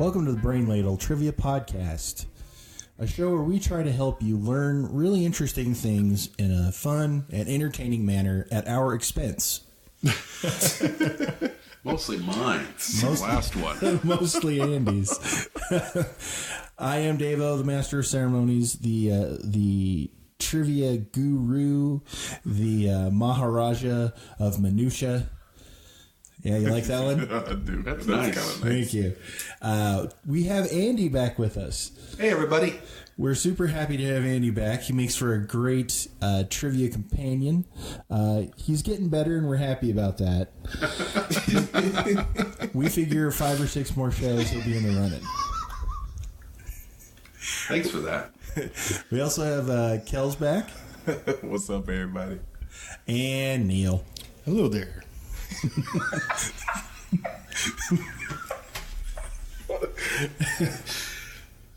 welcome to the Brain Ladle Trivia Podcast, a show where we try to help you learn really interesting things in a fun and entertaining manner at our expense. Mostly mine. The last one. Mostly Andy's. I am Davo, the Master of Ceremonies, the trivia guru, the Maharaja of Minutia. Yeah, you like that one? Dude, that's nice. Kind of nice. Thank you. We have Andy back with us. Hey, everybody. We're super happy to have Andy back. He makes for a great trivia companion. He's getting better, and we're happy about that. We figure 5 or 6 more shows, he'll be in the running. Thanks for that. We also have Kel's back. What's up, everybody? And Neil. Hello there.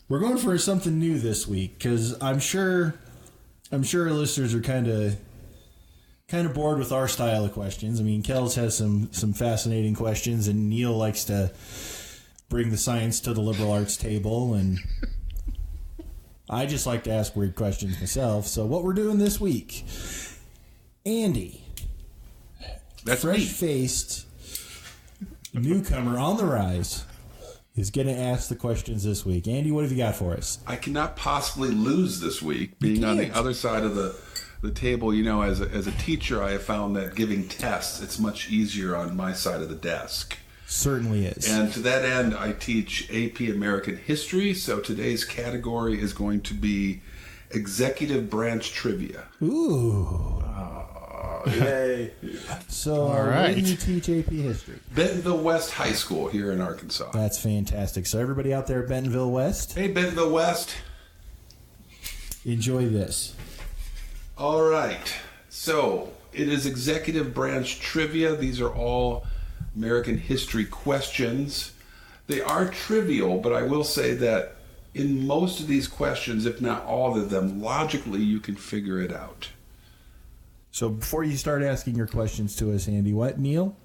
We're going for something new this week because I'm sure our listeners are kind of bored with our style of questions. I mean, Kel's has some fascinating questions, and Neil likes to bring the science to the liberal arts table, and I just like to ask weird questions myself. So what we're doing this week, Andy, that's fresh-faced newcomer on the rise, is going to ask the questions this week. Andy, what have you got for us? I cannot possibly lose this week, being on the other side of the table. You know, as a teacher, I have found that giving tests, it's much easier on my side of the desk. Certainly is. And to that end, I teach AP American History, so today's category is going to be Executive Branch Trivia. Ooh. Yay. So, All right. where do you teach AP History? Bentonville West High School here in Arkansas. That's fantastic. So, everybody out there at Bentonville West, Hey, Bentonville West. enjoy this. All right. So, it is Executive Branch Trivia. These are all American history questions. They are trivial, but I will say that in most of these questions, if not all of them, logically you can figure it out. So, before you start asking your questions to us, Andy, Neil?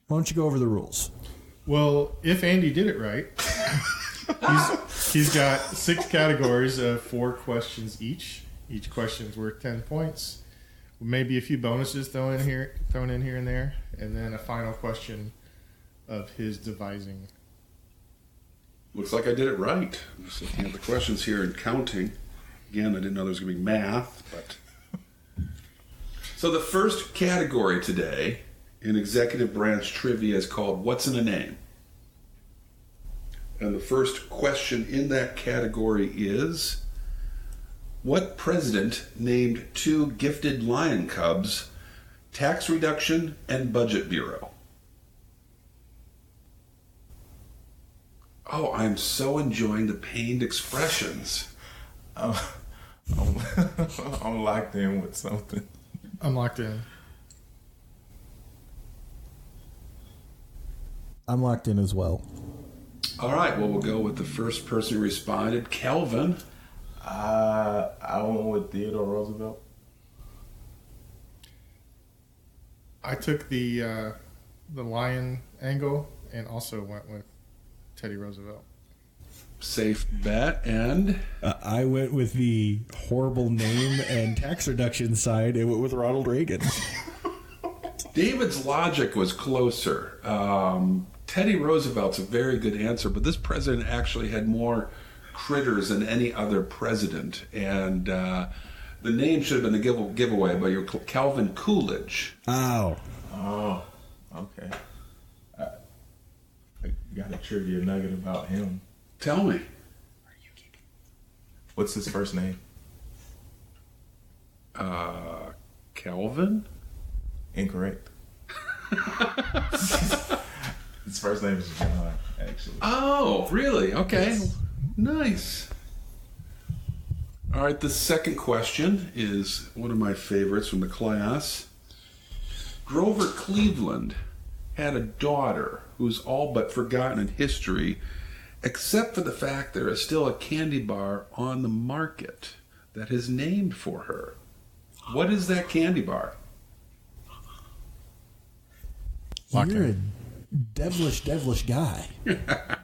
Why don't you go over the rules? Well, if Andy did it right, he's got 6 categories of 4 questions each. Each question's worth 10 points. Maybe a few bonuses thrown in here and there, and then a final question of his devising. Looks like I did it right. I'm just looking at the questions here and counting. Again, I didn't know there was going to be math, but... So the first category today in Executive Branch Trivia is called What's in a Name? And the first question in that category is, what president named 2 gifted lion cubs Tax Reduction and Budget Bureau? Oh, I'm so enjoying the pained expressions. I'm locked in with something. I'm locked in. I'm locked in as well. All right, well, we'll go with the first person who responded, Kelvin. I went with Theodore Roosevelt. I took the lion angle and also went with Teddy Roosevelt. Safe bet. And I went with the horrible name and tax reduction side and went with Ronald Reagan. David's logic was closer. Teddy Roosevelt's a very good answer, but this president actually had more critters than any other president. And the name should have been a giveaway, but you're Calvin Coolidge. Oh. Oh, okay. I got a trivia nugget about him. Tell me. What's his first name? Calvin? Incorrect. His first name is John, actually. Oh, really? Okay. Yes. Nice. All right, the second question is one of my favorites from the class. Grover Cleveland had a daughter who's all but forgotten in history, except for the fact there is still a candy bar on the market that is named for her. What is that candy bar? You're a devilish guy.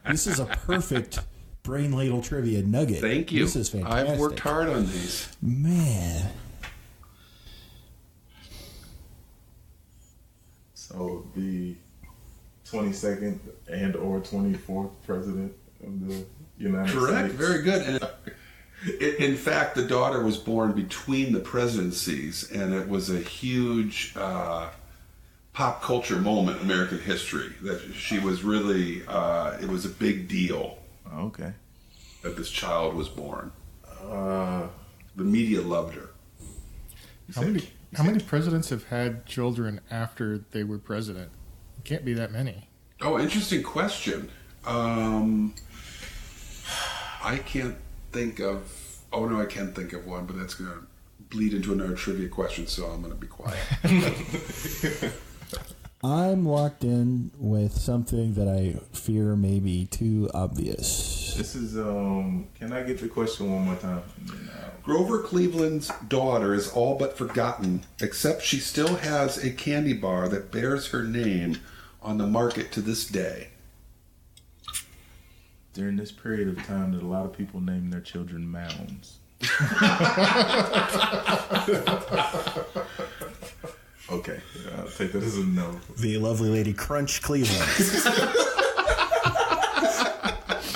This is a perfect Brain Ladle trivia nugget. Thank you. This is fantastic. I've worked hard on these. Man. So the 22nd and or 24th president of the United Correct. States. Very good. And in fact, the daughter was born between the presidencies, and it was a huge pop culture moment in American history. That she was really, it was a big deal Okay. that this child was born. The media loved her. How many presidents have had children after they were president? It can't be that many. Oh, interesting question. I can't think of. Oh no, I can think of one, but that's going to bleed into another trivia question, so I'm going to be quiet. I'm locked in with something that I fear may be too obvious. This is, can I get the question one more time? Grover Cleveland's daughter is all but forgotten, except she still has a candy bar that bears her name on the market to this day. During this period of time that a lot of people name their children Mounds. Okay, I'll take that as a no. The lovely lady Crunch Cleveland.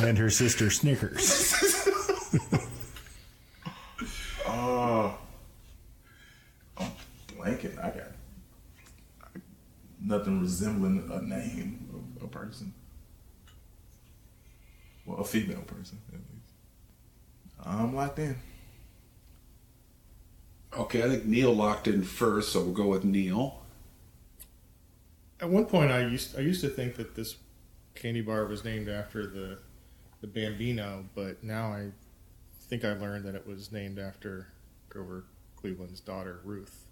And her sister Snickers. I'm blanking. I got nothing resembling a name of a person. Well, a female person, at least. I'm locked in. Okay, I think Neil locked in first, so we'll go with Neil. At one point, I used to think that this candy bar was named after the Bambino, but now I think I learned that it was named after Grover Cleveland's daughter, Ruth.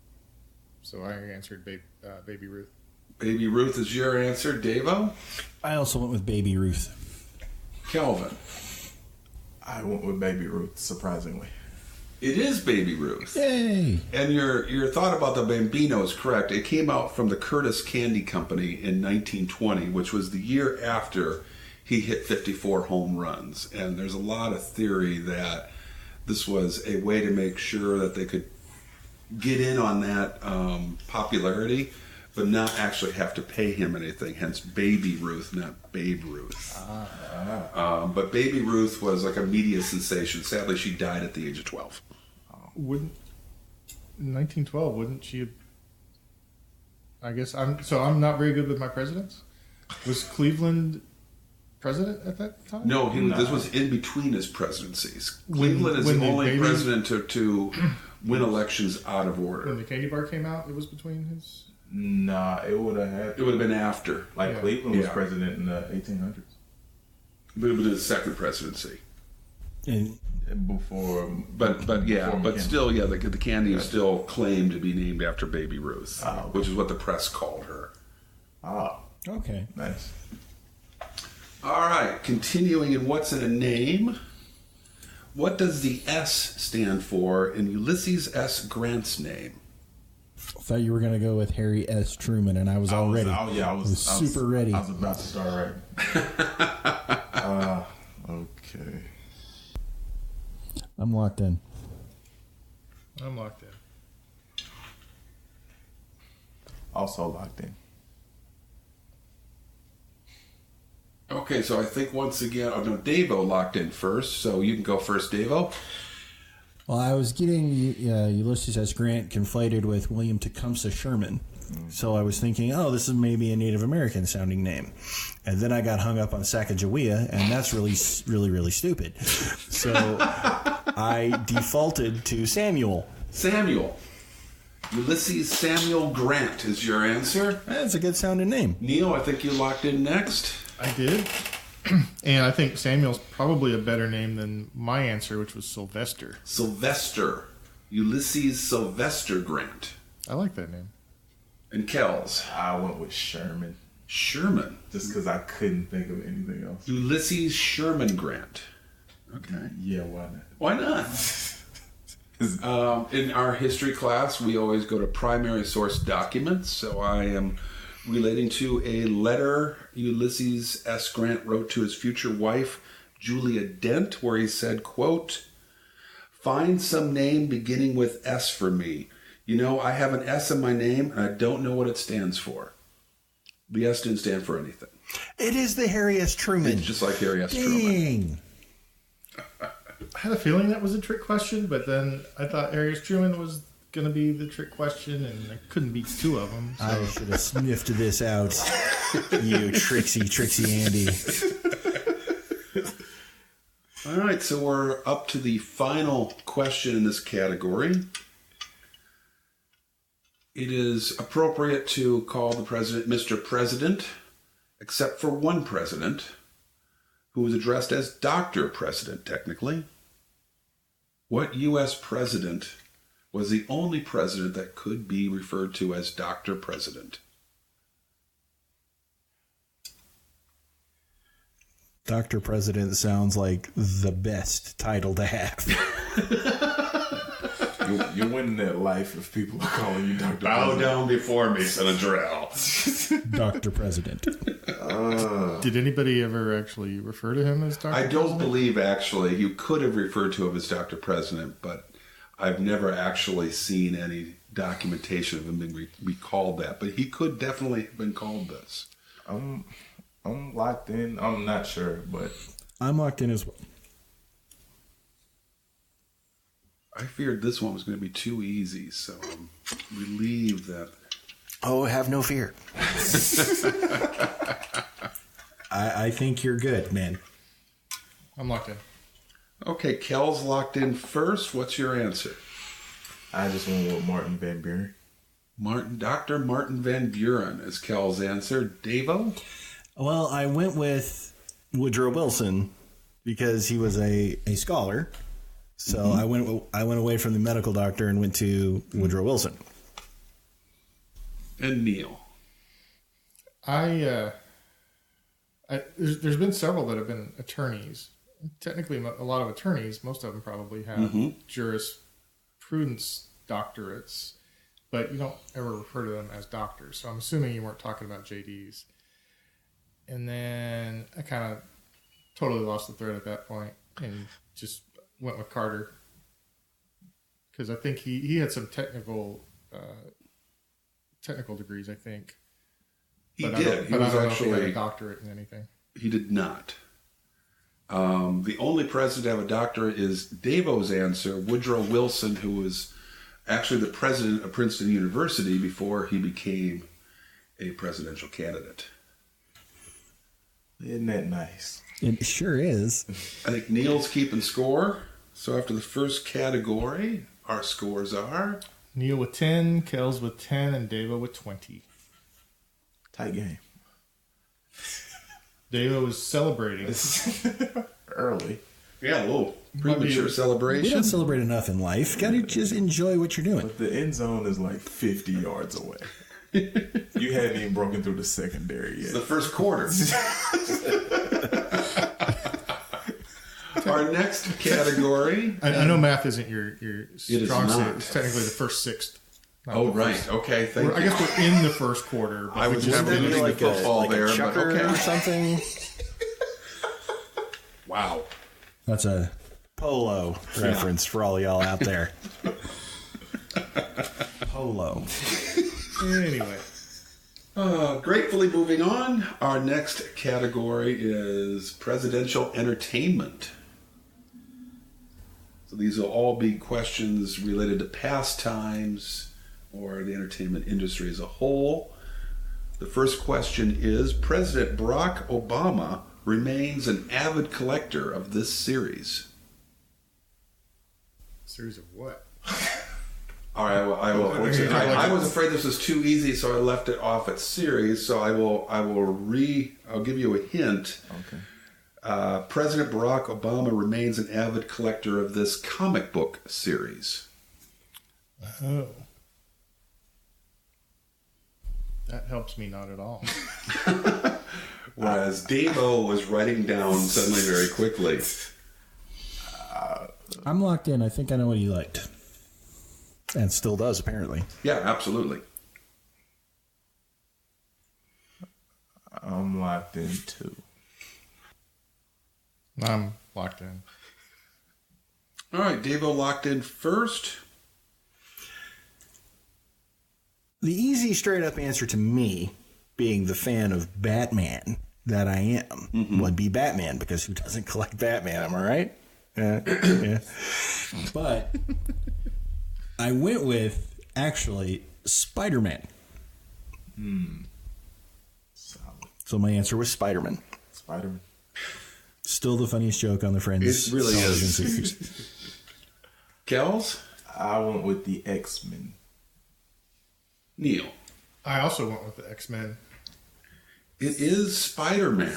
So I answered Baby Ruth. Baby Ruth is your answer. Davo? I also went with Baby Ruth. Kelvin? I went with Baby Ruth, surprisingly. It is Baby Ruth. Yay! And your thought about the Bambino is correct. It came out from the Curtis Candy Company in 1920, which was the year after he hit 54 home runs. And there's a lot of theory that this was a way to make sure that they could get in on that popularity, but not actually have to pay him anything. Hence Baby Ruth, not Babe Ruth. But Baby Ruth was like a media sensation. Sadly, she died at the age of 12. In 1912, wouldn't she have... I guess I'm not very good with my presidents. Was Cleveland president at that time? No, this was in between his presidencies. Cleveland is when the the only baby- president to win elections out of When order. the candy bar came out, it was between his... Nah, it would have had... It would have been after, Like, Yeah. Cleveland was Yeah. president in the 1800s. but it was his second presidency. And Before... But yeah, before but McKinley. still, yeah, the candy is still claimed to be named after Baby Ruth, Oh, okay. which is what the press called her. Ah, okay. nice. All right, continuing in what's in a name. What does the S stand for in Ulysses S. Grant's name? I thought you were going to go with Harry S. Truman, and I was all ready. I was super ready. I was about to start right. Okay. I'm locked in. I'm locked in. Also locked in. Okay, so I think once again, Davo locked in first, so you can go first, Davo. Well, I was getting Ulysses S. Grant conflated with William Tecumseh Sherman. So I was thinking, oh, this is maybe a Native American sounding name. And then I got hung up on Sacagawea, and that's really, really, really stupid. So I defaulted to Samuel. Samuel. Ulysses Samuel Grant is your answer. That's a good sounding name. Neil, I think you locked in next. I did. And I think Samuel's probably a better name than my answer, which was Sylvester. Sylvester. Ulysses Sylvester Grant. I like that name. And Kells. I went with Sherman. Sherman. Just because I couldn't think of anything else. Ulysses Sherman Grant. Okay. Yeah, why not? Why not? In our history class, we always go to primary source documents. So I am relating to a letter Ulysses S. Grant wrote to his future wife, Julia Dent, where he said, quote, "Find some name beginning with S for me. You know, I have an S in my name, and I don't know what it stands for." The S didn't stand for anything. It is the Harry S. Truman. It's just like Harry S. Truman. I had a feeling that was a trick question, but then I thought Harry S. Truman was going to be the trick question, and there couldn't be two of them. So. I should have sniffed this out, you tricksy Andy. All right, so we're up to the final question in this category. It is appropriate to call the president Mr. President, except for one president, who was addressed as Dr. President, technically. What U.S. president was the only president that could be referred to as Dr. President? Dr. President sounds like the best title to have. You're winning that life if people are calling you Dr. Bow President. down before me, Senator Al. Dr. President. Did anybody ever actually refer to him as Dr. I don't President? believe, actually, you could have referred to him as Dr. President, but I've never actually seen any documentation of him being recalled that. But he could definitely have been called this. I'm locked in. I'm not sure, but I'm locked in as well. I feared this one was going to be too easy, so I'm relieved that... Oh, have no fear. I think you're good, man. I'm locked in. Okay, Kel's locked in first. What's your answer? I just went with Martin Van Buren. Dr. Martin Van Buren is Kel's answer. Davo? Well, I went with Woodrow Wilson because he was a scholar. So I went away from the medical doctor and went to Woodrow Wilson. And Neil? There's been several that have been attorneys. Technically, a lot of attorneys, most of them probably have jurisprudence doctorates, but you don't ever refer to them as doctors. So I'm assuming you weren't talking about JDs. And then I kind of totally lost the thread at that point and just went with Carter because I think he had some technical degrees, I think. He But did. He I was don't know if he had actually... a doctorate in anything. He did not. The only president to have a doctorate is Davo's answer, Woodrow Wilson, who was actually the president of Princeton University before he became a presidential candidate. Isn't that nice? It sure is. I think Neil's keeping score. So after the first category, our scores are... Neil with 10, Kells with 10, and Davo with 20. Tight game. Davo was celebrating. Early. Yeah, a little premature We celebration. don't celebrate enough in life. Got to just enjoy what you're doing. But the end zone is like 50 yards away. You hadn't even broken through the secondary yet. The first quarter. Our next category... I know math isn't your is strong suit. not. It's technically the first sixth. not Oh, the right. first. Okay, thank you. I guess we're in the first quarter. But I we was just wondering haven't- like the football there, but chucker okay. or something. Wow. That's a polo reference for all y'all out there. Polo. Anyway. Gratefully moving on, our next category is presidential entertainment. So these will all be questions related to pastimes or the entertainment industry as a whole. The first question is, President Barack Obama remains an avid collector of this series. Series of what? All right, I was afraid this was too easy, so I left it off at series. So I'll give you a hint. Okay. President Barack Obama remains an avid collector of this comic book series. Oh. That helps me not at all. Whereas Davo was writing down suddenly very quickly. I'm locked in. I think I know what he liked. And still does, apparently. Yeah, absolutely. I'm locked in too. I'm locked in. All right, Davo locked in first. The easy, straight-up answer to me, being the fan of Batman that I am, would be Batman, because who doesn't collect Batman, am I right? Yeah. But I went with, actually, Spider-Man. Solid. So my answer was Spider-Man. Spider-Man. Still the funniest joke on the Friends. It really television is. series. Kells? I went with the X-Men. Neil? I also went with the X-Men. It is Spider-Man.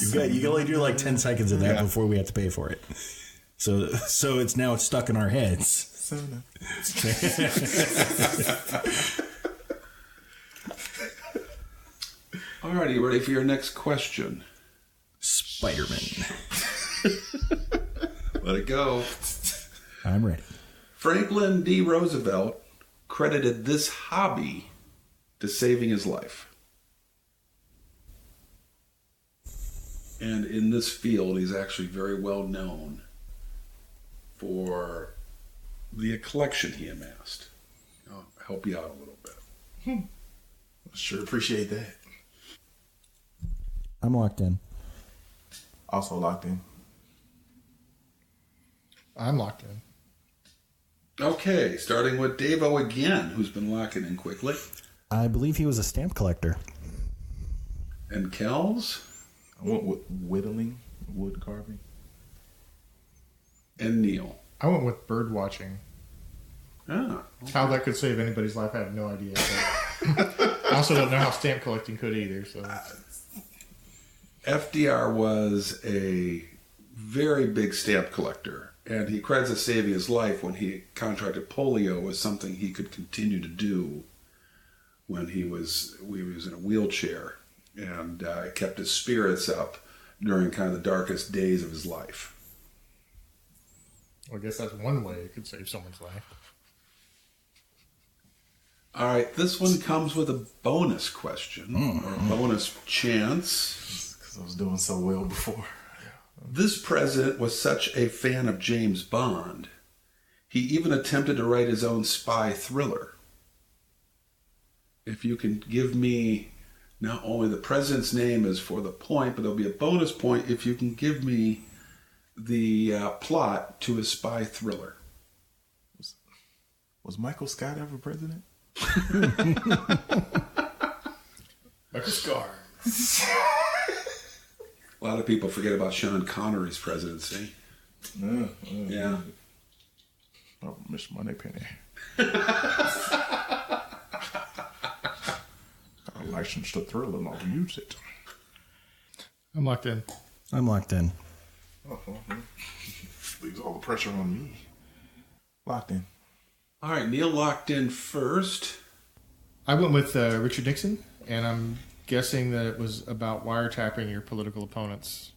You can only do like 10 seconds of that before we have to pay for it. So it's now stuck in our heads. All right, you ready for your next question? Spider-Man. Let it go. I'm ready. Franklin D. Roosevelt credited this hobby to saving his life. And in this field, he's actually very well known for the collection he amassed. I'll help you out a little bit. Sure appreciate that. I'm locked in. Also locked in. I'm locked in. Okay, starting with Davo again, who's been locking in quickly. I believe he was a stamp collector. And Kells I went with whittling, wood carving. and Neil. I went with bird watching. Ah, How that could save anybody's life, I have no idea. But I also don't know how stamp collecting could either. So FDR was a very big stamp collector, and he credits as saving his life when he contracted polio as something he could continue to do when he was in a wheelchair, and it kept his spirits up during kind of the darkest days of his life. I guess that's one way it could save someone's life. All right, this one comes with a bonus question, or a bonus chance. Because I was doing so well before. This president was such a fan of James Bond, he even attempted to write his own spy thriller. If you can give me not only the president's name as for the point, but there'll be a bonus point if you can give me the plot to his spy thriller. Was Michael Scott ever president? Michael Scar. A lot of people forget about Sean Connery's presidency. Yeah. Oh, Miss Moneypenny. Got a license to thrill and I'll use it. I'm locked in. I'm locked in. Leaves all the pressure on me. Locked in. All right, Neil locked in first. I went with Richard Nixon, and I'm guessing that it was about wiretapping your political opponents.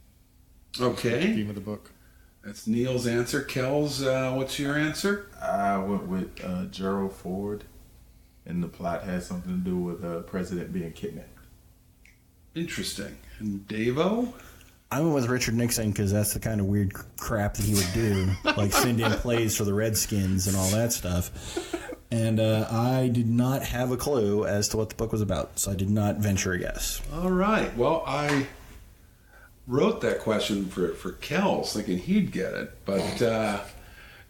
Okay. Theme of the book. That's Neil's answer. Kells, what's your answer? I went with Gerald Ford, and the plot has something to do with the president being kidnapped. Interesting. And Davo? I went with Richard Nixon because that's the kind of weird crap that he would do, like send in plays for the Redskins and all that stuff. And I did not have a clue as to what the book was about, so I did not venture a guess. All right. Well, I wrote that question for Kells, thinking he'd get it, but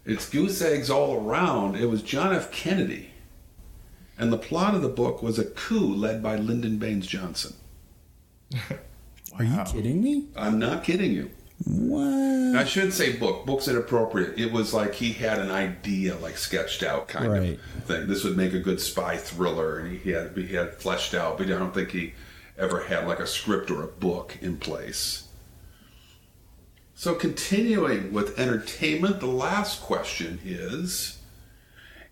it's goose eggs all around. It was John F. Kennedy, and the plot of the book was a coup led by Lyndon Baines Johnson. Are you kidding me? I'm not kidding you. What? I shouldn't say book. Book's inappropriate. It was like he had an idea, like sketched out kind of thing. This would make a good spy thriller, and he had fleshed out, but I don't think he ever had like a script or a book in place. So continuing with entertainment, the last question is,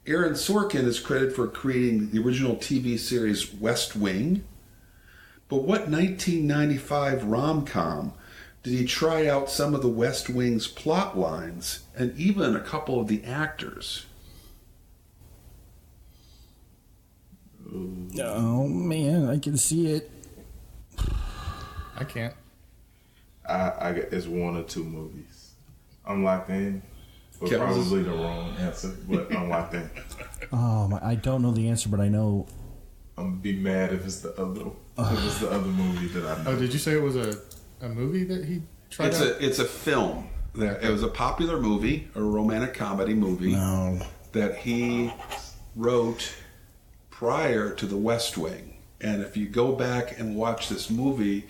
Aaron Sorkin is credited for creating the original TV series West Wing, but what 1995 rom-com did he try out some of the West Wing's plot lines and even a couple of the actors? Oh man, I can see it. I can't. I get it's one or two movies. I'm locked in. But probably the wrong answer, but I'm locked in. I don't know the answer, but I know. I'm gonna be mad if it's the other movie that I know. Oh, did you say it was a movie that he tried out? It's a film. It was a popular movie, a romantic comedy movie that he wrote prior to The West Wing. And if you go back and watch this movie,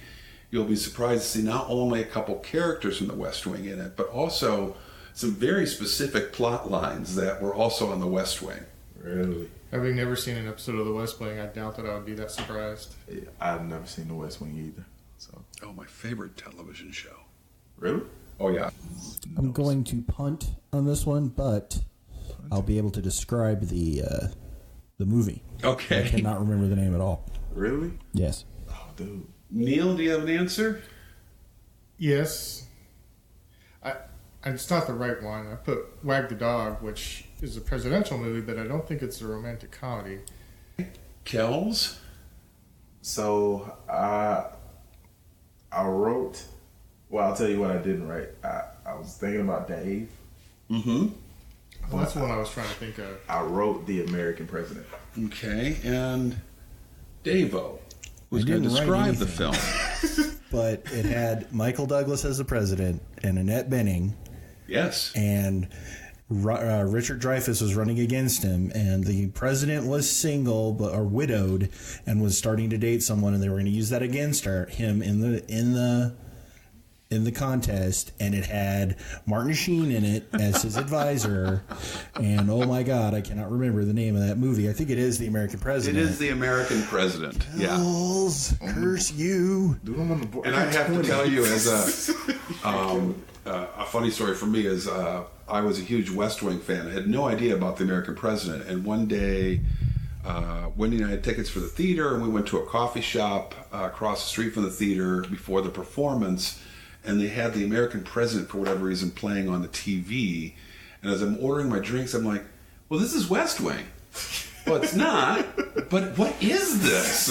you'll be surprised to see not only a couple characters from The West Wing in it, but also some very specific plot lines that were also on The West Wing. Really? Having never seen an episode of The West Wing, I doubt that I would be that surprised. Yeah, I've never seen The West Wing either. So. Oh, my favorite television show. Really? Oh, yeah. I'm going to punt on this one, but I'll be able to describe the movie. Okay. I cannot remember the name at all. Really? Yes. Oh, dude. Neil, do you have an answer? Yes. It's not the right one. I put Wag the Dog, which is a presidential movie, but I don't think it's a romantic comedy. Kells? So I wrote. Well, I'll tell you what I didn't write. I was thinking about Dave. Mm-hmm. Well, that's the one I was trying to think of. I wrote The American President. Okay, and Davo was I going to didn't describe write the film. But it had Michael Douglas as the president and Annette Bening, Yes. and Richard Dreyfuss was running against him, and the president was single or widowed and was starting to date someone, and they were going to use that against him in the contest, and it had Martin Sheen in it as his advisor, and oh my God, I cannot remember the name of that movie. I think it is The American It President. is The American President. Yeah. Hells, curse you. Dude, I'm on the board. And I have to tell you, as a funny story for me is I was a huge West Wing fan. I had no idea about The American President. And one day, Wendy and I had tickets for the theater, and we went to a coffee shop across the street from the theater before the performance, and they had The American President, for whatever reason, playing on the TV. And as I'm ordering my drinks, I'm like, well, this is West Wing. Well, it's not, but what is this?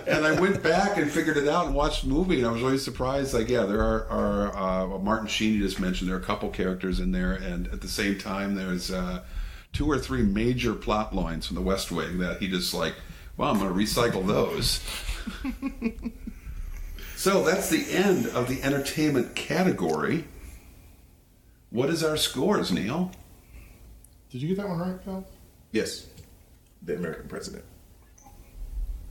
And I went back and figured it out and watched the movie, and I was really surprised. Like, yeah, there are Martin Sheen, you just mentioned, there are a couple characters in there, and at the same time, there's 2 or 3 major plot lines from the West Wing that he just like, well, I'm going to recycle those. So that's the end of the entertainment category. What is our scores, Neil? Did you get that one right, Phil? Yes. The American President.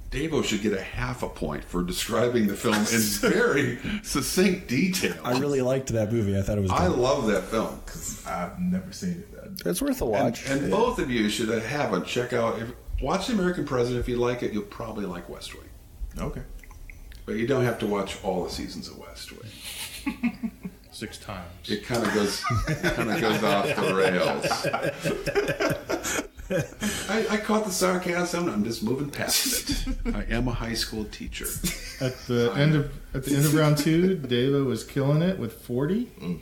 Davo should get a half a point for describing the film in very succinct detail. I really liked that movie. I thought it was good. I love that film. Because I've never seen it. It's worth a watch. And both of you should check out. Watch The American President. If you like it, you'll probably like West Wing. Okay. But you don't have to watch all the seasons of West Wing. 6 times. It kind of goes off the rails. I caught the sarcasm. I'm just moving past it. I am a high school teacher. At the end of round 2, Davo was killing it with 40.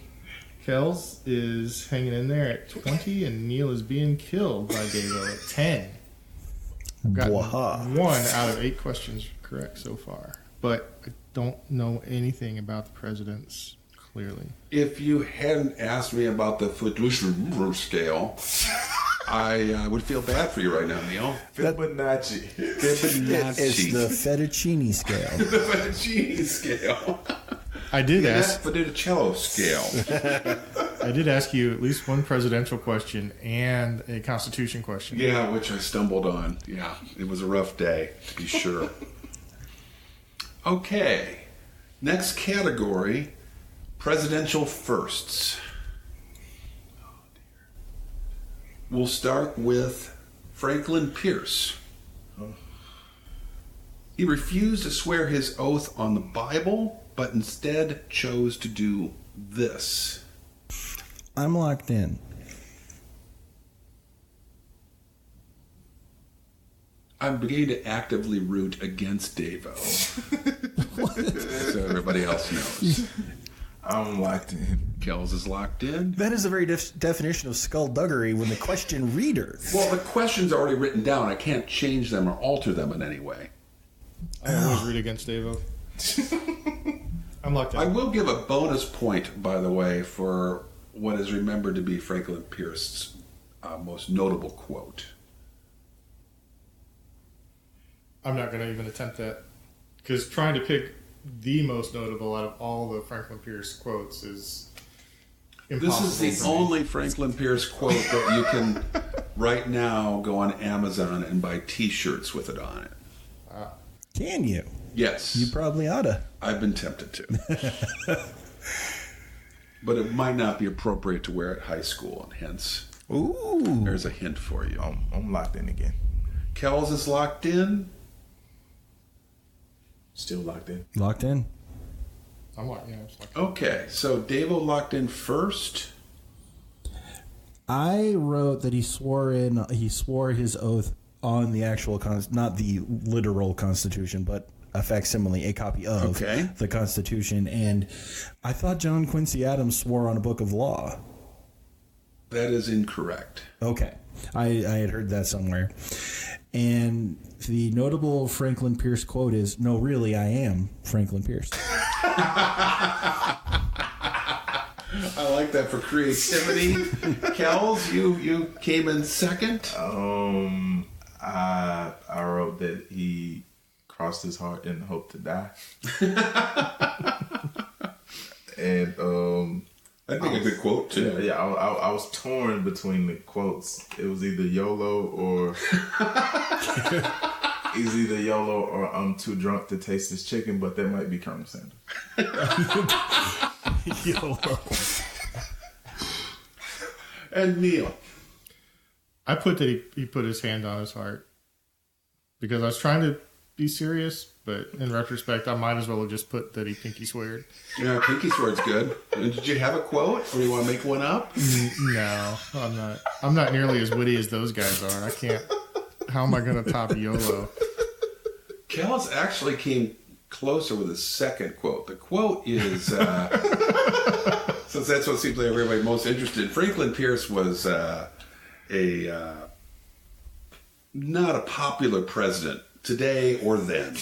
Kells is hanging in there at 20, and Neil is being killed by Davo at 10. I've gotten 1 out of 8 questions correct so far, but I don't know anything about the presidents clearly. If you hadn't asked me about the Fibonacci scale, I would feel bad for you right now, Neil. Fibonacci. It's the fettuccine scale. The fettuccine scale. I did ask. Fettuccello scale. I did ask you at least one presidential question and a constitution question. Yeah, which I stumbled on. Yeah, it was a rough day, to be sure. Okay, next category, presidential firsts. Oh, dear. We'll start with Franklin Pierce. He refused to swear his oath on the Bible, but instead chose to do this. I'm locked in. I'm beginning to actively root against Davo. So everybody else knows. I'm locked in. Kells is locked in. That is the very definition of skullduggery when the question reader. Well, the questions are already written down. I can't change them or alter them in any way. I always read against Davo. I'm locked in. I will give a bonus point, by the way, for what is remembered to be Franklin Pierce's most notable quote. I'm not going to even attempt that. Because trying to pick the most notable out of all the Franklin Pierce quotes is impossible. This is the only Franklin Pierce quote that you can, right now, go on Amazon and buy T-shirts with it on it. Can you? Yes. You probably oughta. I've been tempted to. But it might not be appropriate to wear at high school, and hence, Ooh. there's a hint for you. I'm locked in again. Kells is locked in. Still locked in. Locked in. I'm locked in. Okay, so Davo locked in first. I wrote that he swore his oath on the actual not the literal Constitution, but a facsimile, a copy of the Constitution, and I thought John Quincy Adams swore on a book of law. That is incorrect. Okay, I had heard that somewhere. And the notable Franklin Pierce quote is, "No, really, I am Franklin Pierce." I like that for creativity. Kells, you came in second. I wrote that he crossed his heart and hoped to die. And That'd be a good quote too. Yeah, I was torn between the quotes. It was either YOLO or I'm too drunk to taste this chicken, but that might be Colonel Sanders. YOLO. And Neil. I put that he put his hand on his heart because I was trying to be serious, but in retrospect, I might as well have just put that he pinky sweared. Yeah, pinky swear's good. Did you have a quote, or do you want to make one up? No, I'm not. I'm not nearly as witty as those guys are. I can't. How am I going to top YOLO? Kells actually came closer with his second quote. The quote is, since that's what seems like everybody most interested in, Franklin Pierce was not a popular president today or then.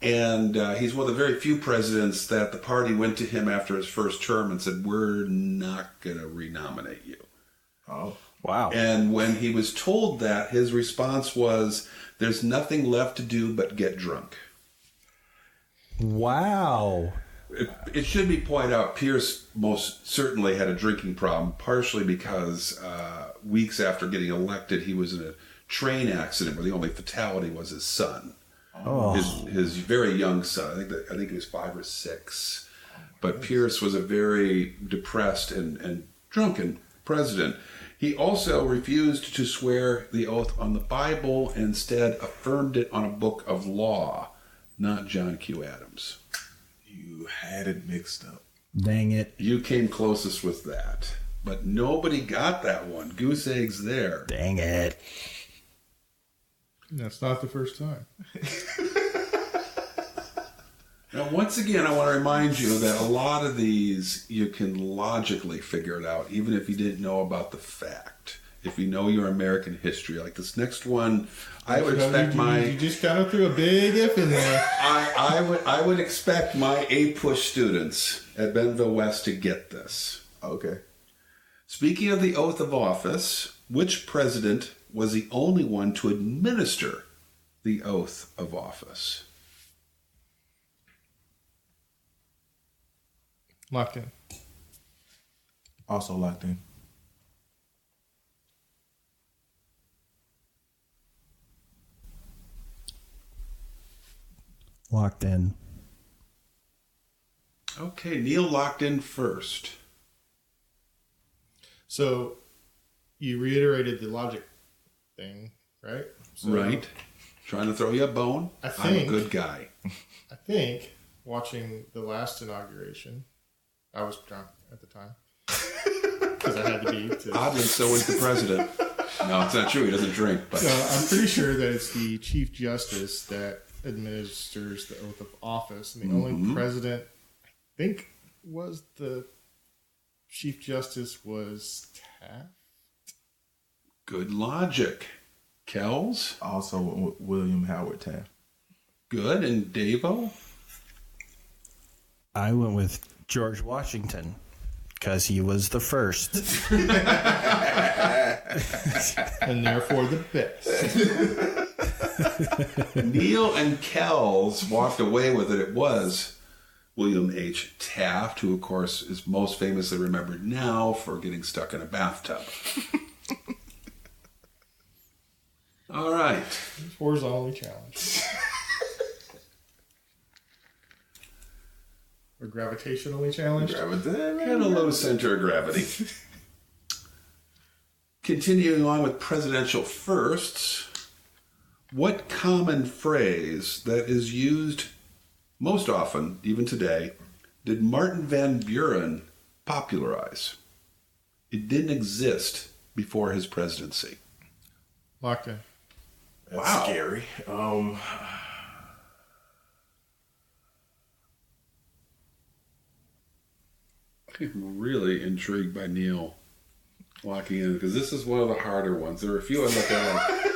And he's one of the very few presidents that the party went to him after his first term and said, "We're not going to renominate you." Oh, Wow. And when he was told that, his response was, "There's nothing left to do but get drunk." Wow. It should be pointed out, Pierce most certainly had a drinking problem, partially because weeks after getting elected, he was in a train accident where the only fatality was his son. Oh. His very young son. I think he was 5 or 6. But Pierce was a very depressed and drunken president. He also refused to swear the oath on the Bible, and instead affirmed it on a book of law, not John Q. Adams. you had it mixed up. Dang it. You came closest with that. But nobody got that one. Goose eggs there. Dang it. That's not the first time. Now, once again, I want to remind you that a lot of these you can logically figure it out, even if you didn't know about the fact. If you know your American history, like this next one, I would expect You just kind of threw a big if in there. I would expect my A-push students at Bentonville West to get this. Okay. Speaking of the oath of office, which president was the only one to administer the oath of office? Locked in. Also locked in. Locked in. Okay, Neil locked in first. So you reiterated the logic thing, right? So Right. Trying to throw you a bone. I I'm a think- good guy. I think watching the last inauguration, I was drunk at the time because I had to be. Oddly, so is the president. No, it's not true. He doesn't drink. But So I'm pretty sure that it's the Chief Justice that administers the oath of office, and the only president, I think, was the Chief Justice was Taft? Good logic. Kells? Also went with William Howard Taft. Good. And Davo? I went with George Washington because he was the first. And therefore the best. Neil and Kells walked away with it. It was William H. Taft, who, of course, is most famously remembered now for getting stuck in a bathtub. All right. Horizontally challenged. Or gravitationally challenged? And a low center of gravity. Continuing on with presidential firsts, what common phrase that is used most often, even today, did Martin Van Buren popularize? It didn't exist before his presidency. Locked in. That's Wow. scary. I'm really intrigued by Neil locking in because this is one of the harder ones. There are a few I look at like,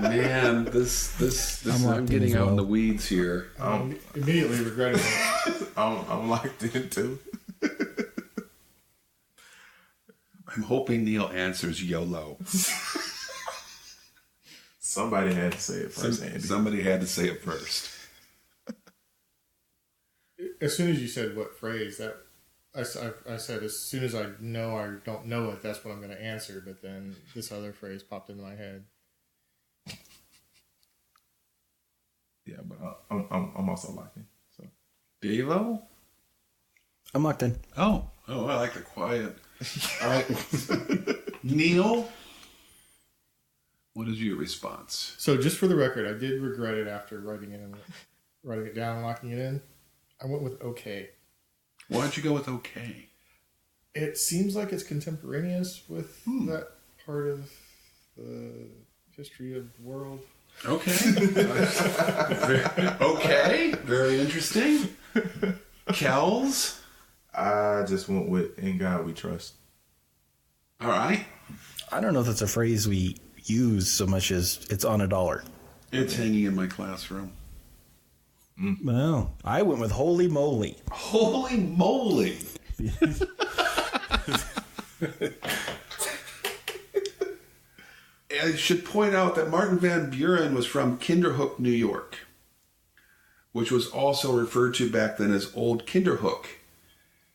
man, this I'm getting out in the weeds here. Immediately regretting it. I'm locked in too. I'm hoping Neil answers YOLO. Somebody had to say it first, Andy. Somebody had to say it first. As soon as you said what phrase, that I said as soon as I know I don't know it, that's what I'm going to answer. But then this other phrase popped into my head. Yeah, but I'm also locked in. So Davo? I'm locked in. Oh, I like the quiet. All right. Neil, what is your response? So just for the record, I did regret it after writing it down and locking it in. I went with okay. Why'd you go with okay? It seems like it's contemporaneous with that part of the history of the world. Okay. Okay. Very interesting. Kells? I just went with "In God We Trust." All right. I don't know if that's a phrase we use so much as it's on a dollar. It's hanging in my classroom. Well, I went with holy moly. Holy moly. I should point out that Martin Van Buren was from Kinderhook, New York, which was also referred to back then as Old Kinderhook.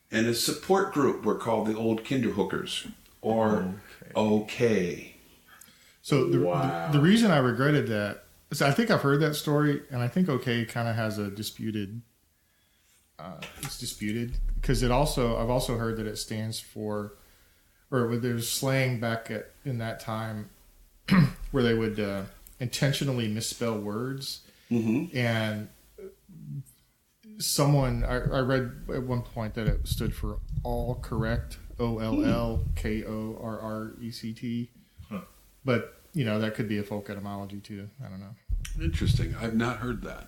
And his support group were called the Old Kinderhookers, or OK. So the reason I regretted that is I think I've heard that story, and I think OK kind of has a disputed. It's disputed because I've also heard that it stands for, or there's slang back in that time where they would intentionally misspell words, and someone I read at one point that it stood for all correct, OLLKORRECT, but that could be a folk etymology too. I don't know. Interesting. I've not heard that.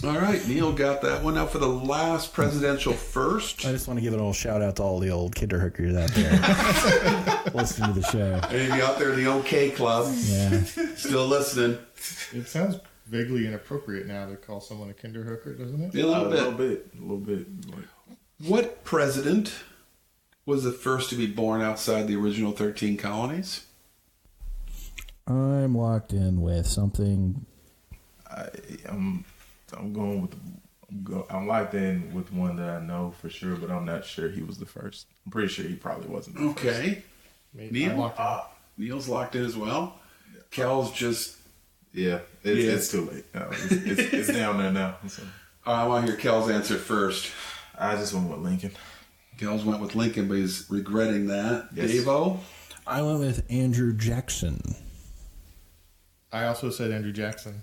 All right, Neil got that one. Now for the last presidential first. I just want to give a little shout out to all the old kinderhookers out there listening to the show. Any of you out there in the OK Club? Yeah. Still listening? It sounds vaguely inappropriate now to call someone a kinderhooker, doesn't it? A little A bit. little bit. What president was the first to be born outside the original 13 colonies? I'm locked in with something. I'm going with. I'm locked in with one that I know for sure, but I'm not sure he was the first. I'm pretty sure he probably wasn't the first. Okay. Maybe I'm locked in. Neil's locked in as well. Kel's just... Yeah, it's too late. No, it's down there now. So. I want to hear Kel's answer first. I just went with Lincoln. Kel's went with Lincoln, but he's regretting that. Yes. Davo? I went with Andrew Jackson. I also said Andrew Jackson.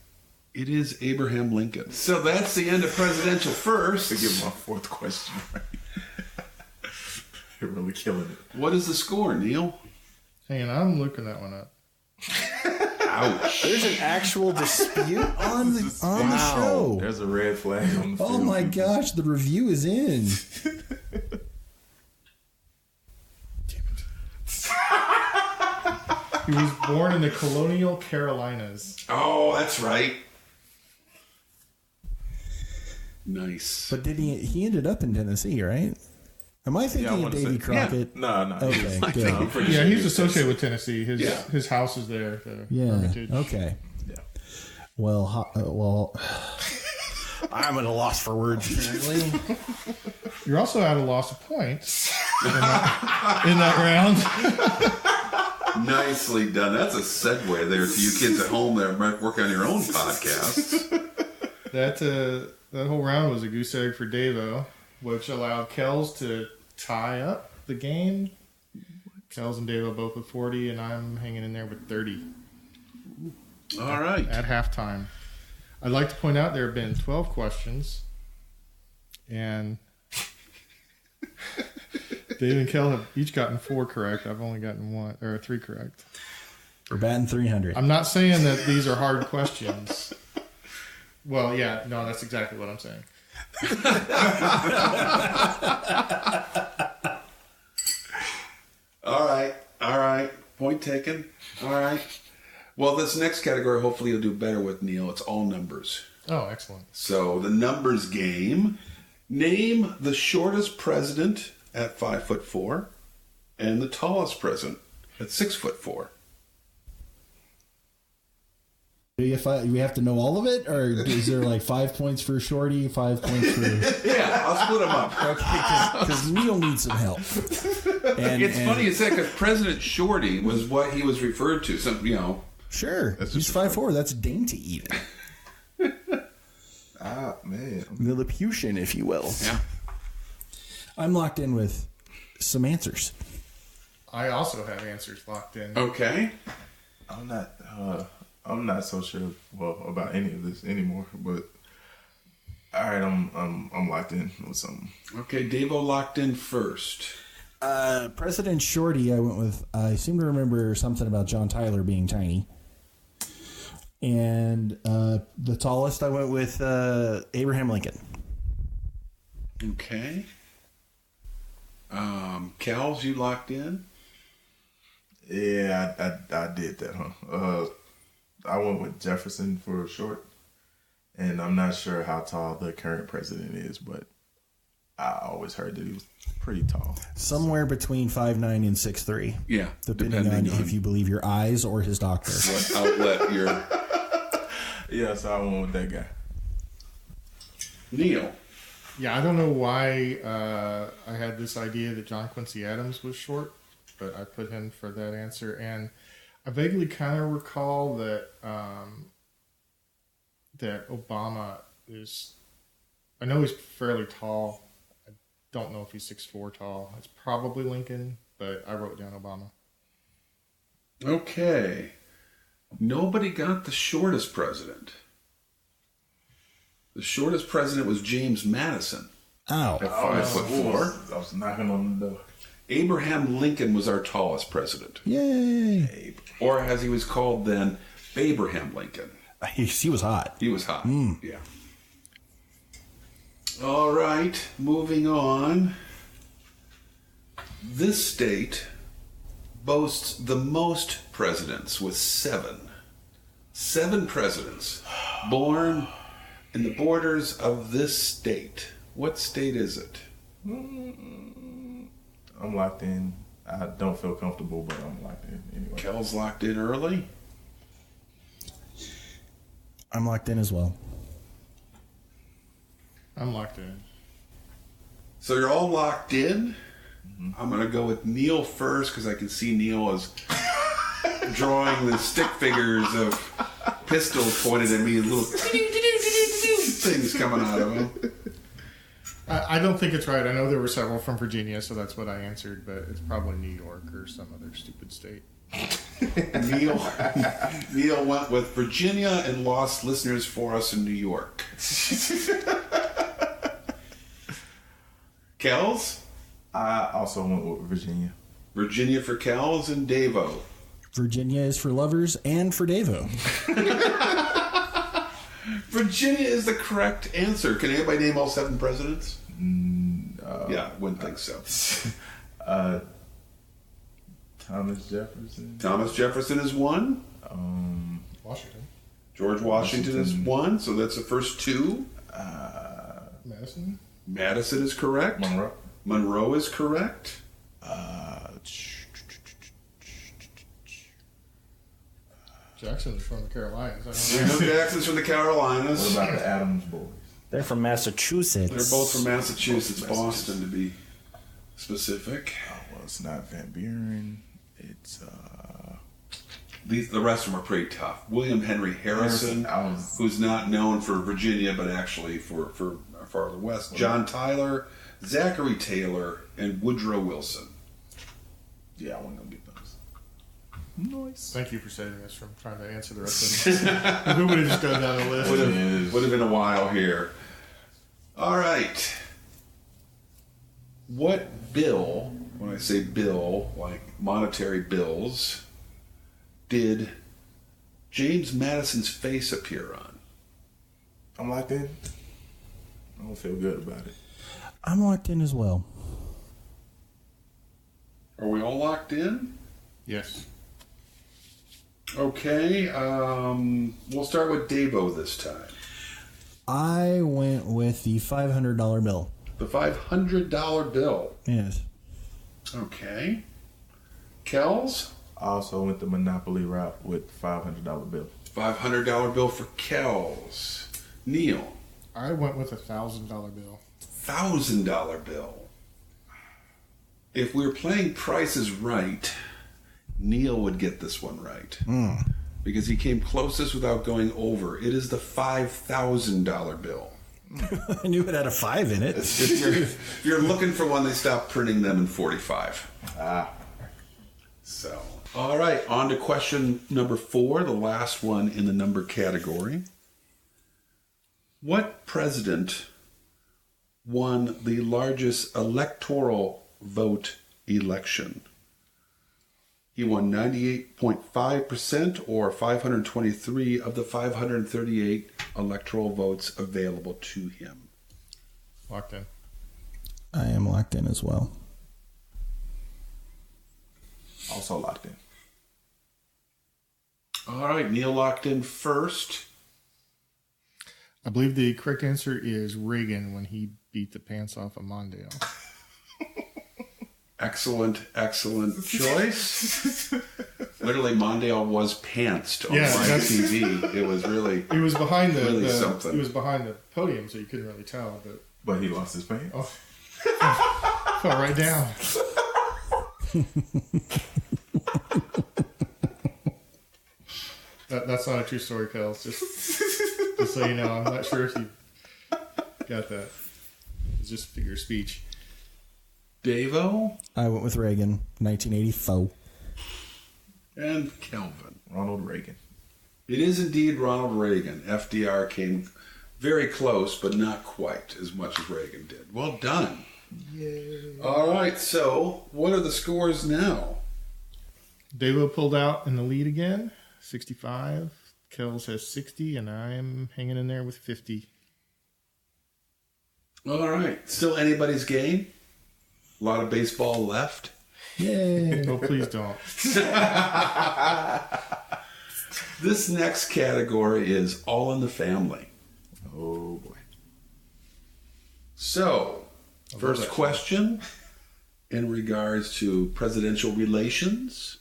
It is Abraham Lincoln. So that's the end of presidential first. To give my fourth question right. You're really killing it. What is the score, Neil? Hang on, I'm looking that one up. Ouch. There's an actual dispute on the show. There's a red flag on the field. Oh my gosh, the review is in. He was born in the colonial Carolinas. Oh, that's right. Nice. But did he ended up in Tennessee, right? Am I thinking of Davy Crockett? No. Okay, I'm good. pretty Yeah, sure he's associated with Tennessee. Yeah. His house is there. The Yeah. Hermitage. Okay. Yeah. Well, I'm at a loss for words. Apparently. You're also at a loss of points in that round. Nicely done. That's a segue there to you kids at home that might work on your own podcasts. That whole round was a goose egg for Davo, which allowed Kells to tie up the game. Kells and Davo both with 40, and I'm hanging in there with 30 All right. at halftime. I'd like to point out there have been 12 questions, and Dave and Kel have each gotten 4 correct. I've only gotten 3 correct. We're batting 300. I'm not saying that these are hard questions. Well, yeah, no, that's exactly what I'm saying. All right. Point taken. All right. Well, this next category, hopefully you'll do better with, Neil. It's all numbers. Oh, excellent. So the numbers game. Name the shortest president at 5'4" and the tallest president at 6'4". Do we have to know all of it, or is there like 5 points for Shorty, 5 points for? Yeah, I'll split them up. Okay, because Neil needs some help. It's funny you said, because President Shorty was what he was referred to. Some, Sure, he's 5'4". That's dainty even. Ah, man. Lilliputian, if you will. Yeah. I'm locked in with some answers. I also have answers locked in. Okay. I'm not so sure about any of this anymore, but all right, I'm locked in with something. Okay, Davo locked in first. President Shorty, I went with. I seem to remember something about John Tyler being tiny. And the tallest, I went with Abraham Lincoln. Okay. Cal's, you locked in? Yeah, I did that, huh? I went with Jefferson for short, and I'm not sure how tall the current president is, but I always heard that he was pretty tall. Somewhere between 5'9" and 6'3". Yeah. Depending on if you believe your eyes or his doctor. What outlet you're... Yeah, so I went with that guy. Neil. Yeah, I don't know why I had this idea that John Quincy Adams was short, but I put him for that answer. And I vaguely kind of recall that that Obama is... I know he's fairly tall. I don't know if he's 6'4" tall. It's probably Lincoln, but I wrote down Obama. Okay. Nobody got the shortest president. The shortest president was James Madison Ow. at 5'4". I was knocking on the door. Abraham Lincoln was our tallest president. Yay. Or as he was called then, Abraham Lincoln. He was hot. He was hot. Yeah. All right, moving on. This state boasts the most presidents with 7. 7 presidents born in the borders of this state. What state is it? I'm locked in. I don't feel comfortable, but I'm locked in anyway. Kel's locked in early. I'm locked in as well. I'm locked in. So you're all locked in. I'm going to go with Neil first because I can see Neil is drawing the stick figures of pistols pointed at me, and little things coming out of them. I don't think it's right. I know there were several from Virginia, so that's what I answered, but it's probably New York or some other stupid state. Neil went with Virginia and lost listeners for us in New York. Kells? I also went with Virginia. Virginia for Kells and Davo. Virginia is for lovers and for Davo. Virginia is the correct answer. Can anybody name all 7 presidents? Yeah, wouldn't think so. Thomas Jefferson. Thomas Jefferson is 1. Washington. George Washington is 1, so that's the first 2. Madison. Madison is correct. Monroe. Monroe is correct. Jackson's from the Carolinas. Jackson's from the Carolinas. What about the Adams boys? They're from Massachusetts. They're both from Massachusetts, Boston to be specific. Well, it's not Van Buren. It's The rest of them are pretty tough. William Henry Harrison, who's not known for Virginia, but actually for farther west. John Tyler, Zachary Taylor, and Woodrow Wilson. Yeah, I wasn't gonna get those. Nice. Thank you for saving us from trying to answer the rest of them. We would have just gone down the list. Would have been a while here. All right. What bill, when I say bill, like monetary bills, did James Madison's face appear on? I'm locked in. I don't feel good about it. I'm locked in as well. Are we all locked in? Yes. Okay, we'll start with Davo this time. I went with the $500 bill. The $500 bill. Yes. Okay. Kells? I also went the Monopoly route with $500 bill. $500 bill for Kells. Neil? I went with $1,000 bill. $1,000 bill. If we were playing Price is Right, Neil would get this one right. Because he came closest without going over. It is the $5,000 bill. I knew it had a 5 in it. If you're looking for one, they stopped printing them in 45. So, all right, on to question number 4, the last one in the number category. What president won the largest electoral vote election? He won 98.5% or 523 of the 538 electoral votes available to him. Locked in. I am locked in as well. Also locked in. All right, Neil locked in first. I believe the correct answer is Reagan when he beat the pants off of Mondale. Excellent choice. Literally, Mondale was pantsed on live TV. It was really. He was behind really something. He was behind the podium, so you couldn't really tell. But he lost his pants. Oh, fell right down. That's not a true story, Kels. Just so you know, I'm not sure if you got that. It's just figure of speech. Davo? I went with Reagan, 1984. And Kelvin. Ronald Reagan. It is indeed Ronald Reagan. FDR came very close, but not quite as much as Reagan did. Well done. Yay. All right, so what are the scores now? Davo pulled out in the lead again, 65. Kels has 60, and I'm hanging in there with 50. All right, still anybody's game? A lot of baseball left. Yay. Oh, please don't. This next category is All in the Family. Oh, boy. So, first question in regards to presidential relations.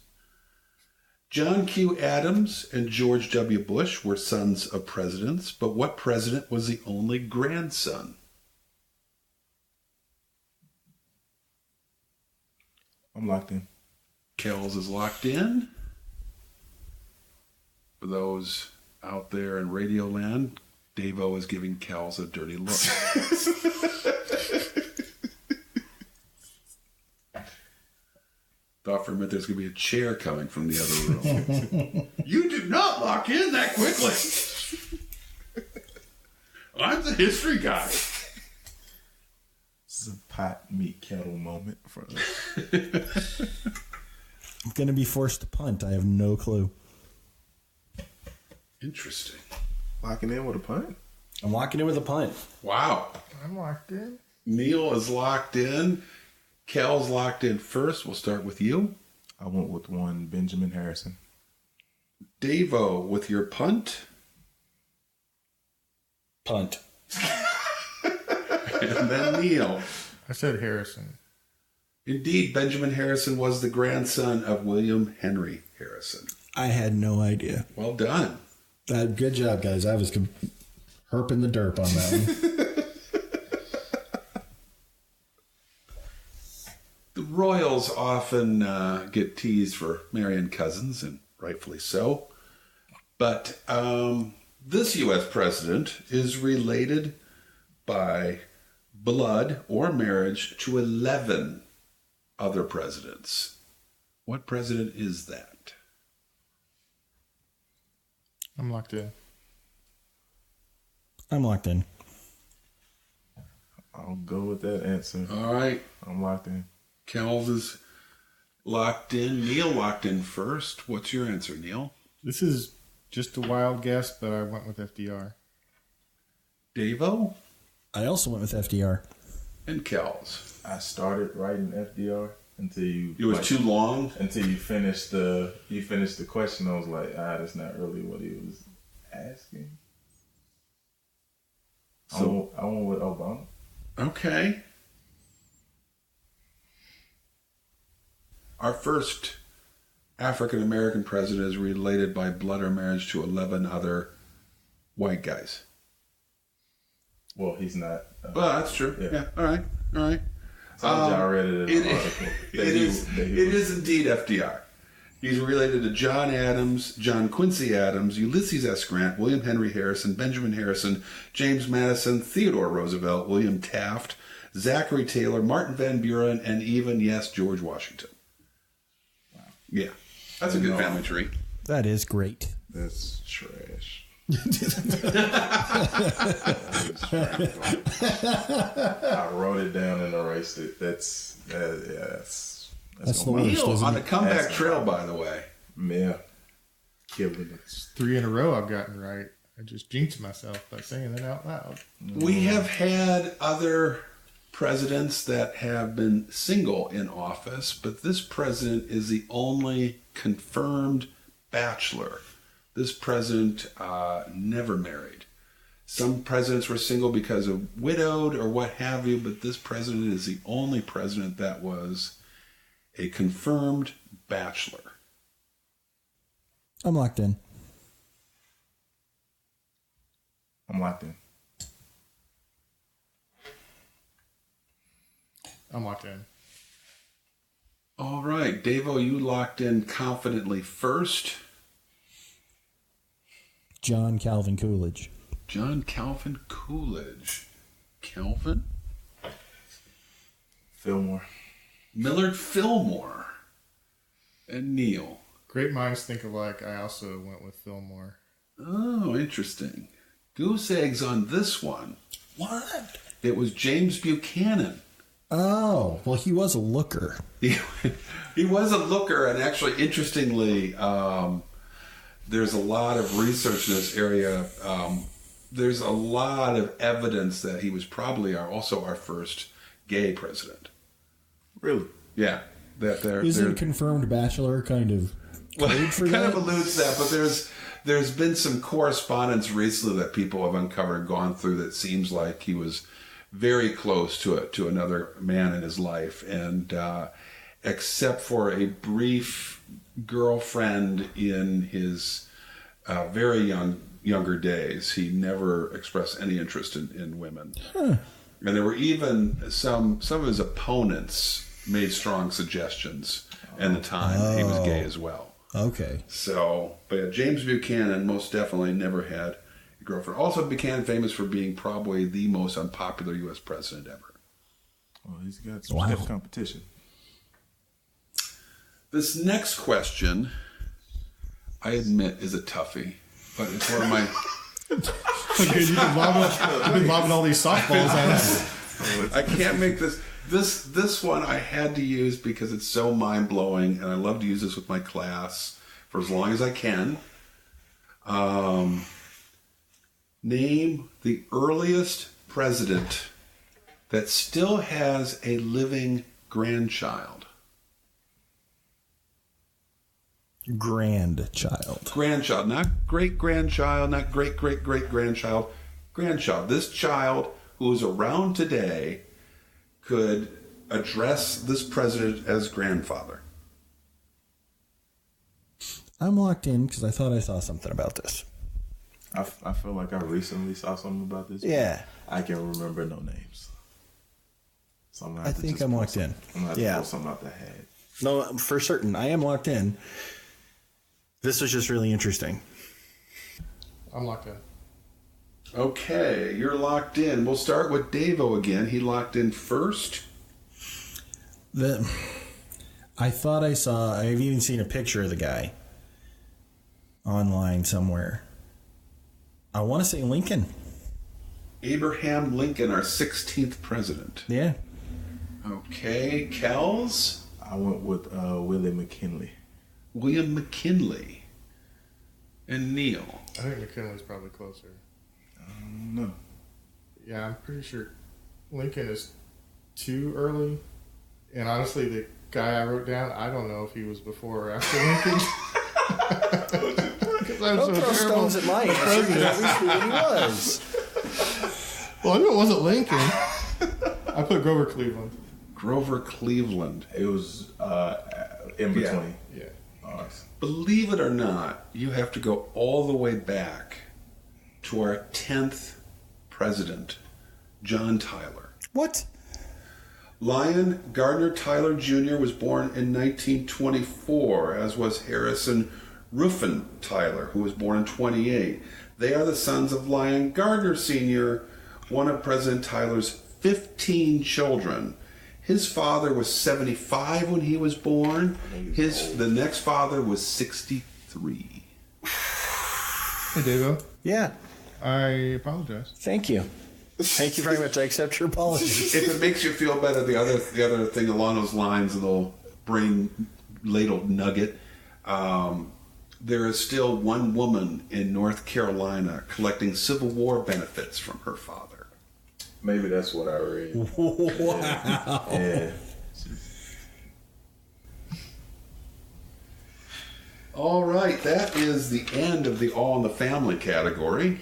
John Q. Adams and George W. Bush were sons of presidents, but what president was the only grandson? I'm locked in. Kells is locked in. For those out there in Radio Land, Davo is giving Kells a dirty look. Thought for a minute there's going to be a chair coming from the other room. You did not lock in that quickly. I'm the history guy. This is a pot meat kettle moment for us. I'm going to be forced to punt. I have no clue. Interesting. Locking in with a punt? I'm walking in with a punt. Wow. I'm locked in. Neil is locked in. Kel's locked in first. We'll start with you. I went with one Benjamin Harrison. Davo with your punt. Punt. And then Neil. I said Harrison. Indeed, Benjamin Harrison was the grandson of William Henry Harrison. I had no idea. Well done. Good job, guys. I was herping the derp on that one. The Royals often get teased for marrying cousins, and rightfully so. But this U.S. president is related by blood or marriage to 11 other presidents. What president is that? I'm locked in. I'm locked in. I'll go with that answer. All right. I'm locked in. Kel's is locked in. Neil locked in first. What's your answer, Neil? This is just a wild guess, but I went with FDR. Davo I also went with FDR. and Kel's. I started writing FDR until you. It was too long. Until you finished the question. I was like, that's not really what he was asking. So I went with Obama. Okay. Our first African American president is related by blood or marriage to 11 other white guys. Well, he's not. Well, that's true. Yeah. All right. So I read it in an article. It is indeed FDR. He's related to John Adams, John Quincy Adams, Ulysses S. Grant, William Henry Harrison, Benjamin Harrison, James Madison, Theodore Roosevelt, William Taft, Zachary Taylor, Martin Van Buren, and even, yes, George Washington. Wow. Yeah. That's a good family tree. That is great. That's trash. I wrote it down and erased it. That's That's the worst, Neil isn't on it? the comeback trail, by the way. Yeah. Killing it. It's 3 in a row I've gotten right. I just jinxed myself by saying it out loud. We have had other presidents that have been single in office, but this president is the only confirmed bachelor. This president never married. Some presidents were single because of widowed or what have you, but this president is the only president that was a confirmed bachelor. I'm locked in. I'm locked in. I'm locked in. All right, Davo, you locked in confidently first. John Calvin Coolidge. John Calvin Coolidge. Calvin? Fillmore. Millard Fillmore. And Neil. Great minds think alike. I also went with Fillmore. Oh, interesting. Goose eggs on this one. What? It was James Buchanan. Oh, well, he was a looker. He was a looker, and actually, interestingly, there's a lot of research in this area. There's a lot of evidence that he was probably also our first gay president. Really? Yeah. Isn't confirmed bachelor kind of code for kind that? of alludes to that, but there's been some correspondence recently that people have uncovered, gone through, that seems like he was very close to another man in his life, and except for a brief girlfriend in his very younger days, he never expressed any interest in women. Huh. And there were even some of his opponents made strong suggestions in the time he was gay as well. Okay. So, but yeah, James Buchanan most definitely never had a girlfriend. Also, Buchanan famous for being probably the most unpopular U.S. president ever. Well, he's got some stiff competition. This next question, I admit, is a toughie, but it's one of my... You've been lobbing all these softballs at us. I can't make this... This one I had to use because it's so mind-blowing, and I love to use this with my class for as long as I can. Name the earliest president that still has a living grandchild. Grandchild. Grandchild, not great-grandchild, not great-great-great-grandchild. Grandchild. This child who is around today could address this president as grandfather. I'm locked in because I thought I saw something about this. I feel like I recently saw something about this. Yeah. I can't remember no names. So I'm gonna I have to think just I'm pull locked some- in. I'm gonna have Yeah. to pull something out the head. No, for certain. I am locked in. This was just really interesting. I'm locked in. Okay, you're locked in. We'll start with Davo again. He locked in first. I thought I saw, I've even seen a picture of the guy online somewhere. I want to say Lincoln. Abraham Lincoln, our 16th president. Yeah. Okay, Kells. I went with Willie McKinley. William McKinley. And Neil. I think McKinley's probably closer. No. Yeah, I'm pretty sure Lincoln is too early. And honestly, the guy I wrote down, I don't know if he was before or after Lincoln. Because I'm Don't so throw terrible. stones at mine. At least when he was. Well, I knew it wasn't Lincoln. I put Grover Cleveland. Grover Cleveland. It was in between. Yeah. Believe it or not, you have to go all the way back to our 10th president, John Tyler. What? Lyon Gardner Tyler Jr. was born in 1924, as was Harrison Ruffin Tyler, who was born in 28. They are the sons of Lyon Gardner Sr., one of President Tyler's 15 children. His father was 75 when he was born. The next father was 63. Hey, Davo. Yeah. I apologize. Thank you. Thank you very much. I accept your apologies. If it makes you feel better, the other thing along those lines, a little brain ladle nugget. There is still one woman in North Carolina collecting Civil War benefits from her father. Maybe that's what I read. Wow. Yeah. All right, that is the end of the All in the Family category.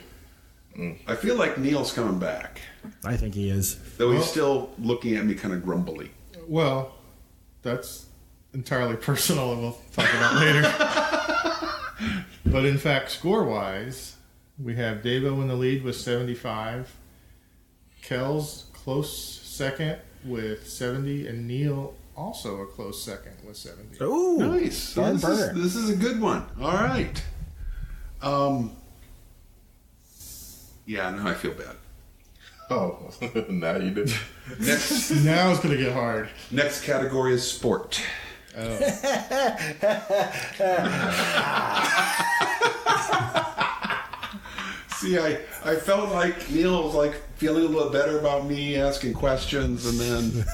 I feel like Neil's coming back, I think he is. though he's still looking at me kind of grumbly. Well, that's entirely personal and we'll talk about later. But in fact, score-wise, we have Davo in the lead with 75. Kells close second with 70. And Neil also a close second with 70. Oh, Nice. So barn this burner. is a good one. All right. Yeah, now I feel bad. Oh, now you do. Next, Now it's going to get hard. next category is sport. See, I felt like Neil was like feeling a little better about me asking questions, and then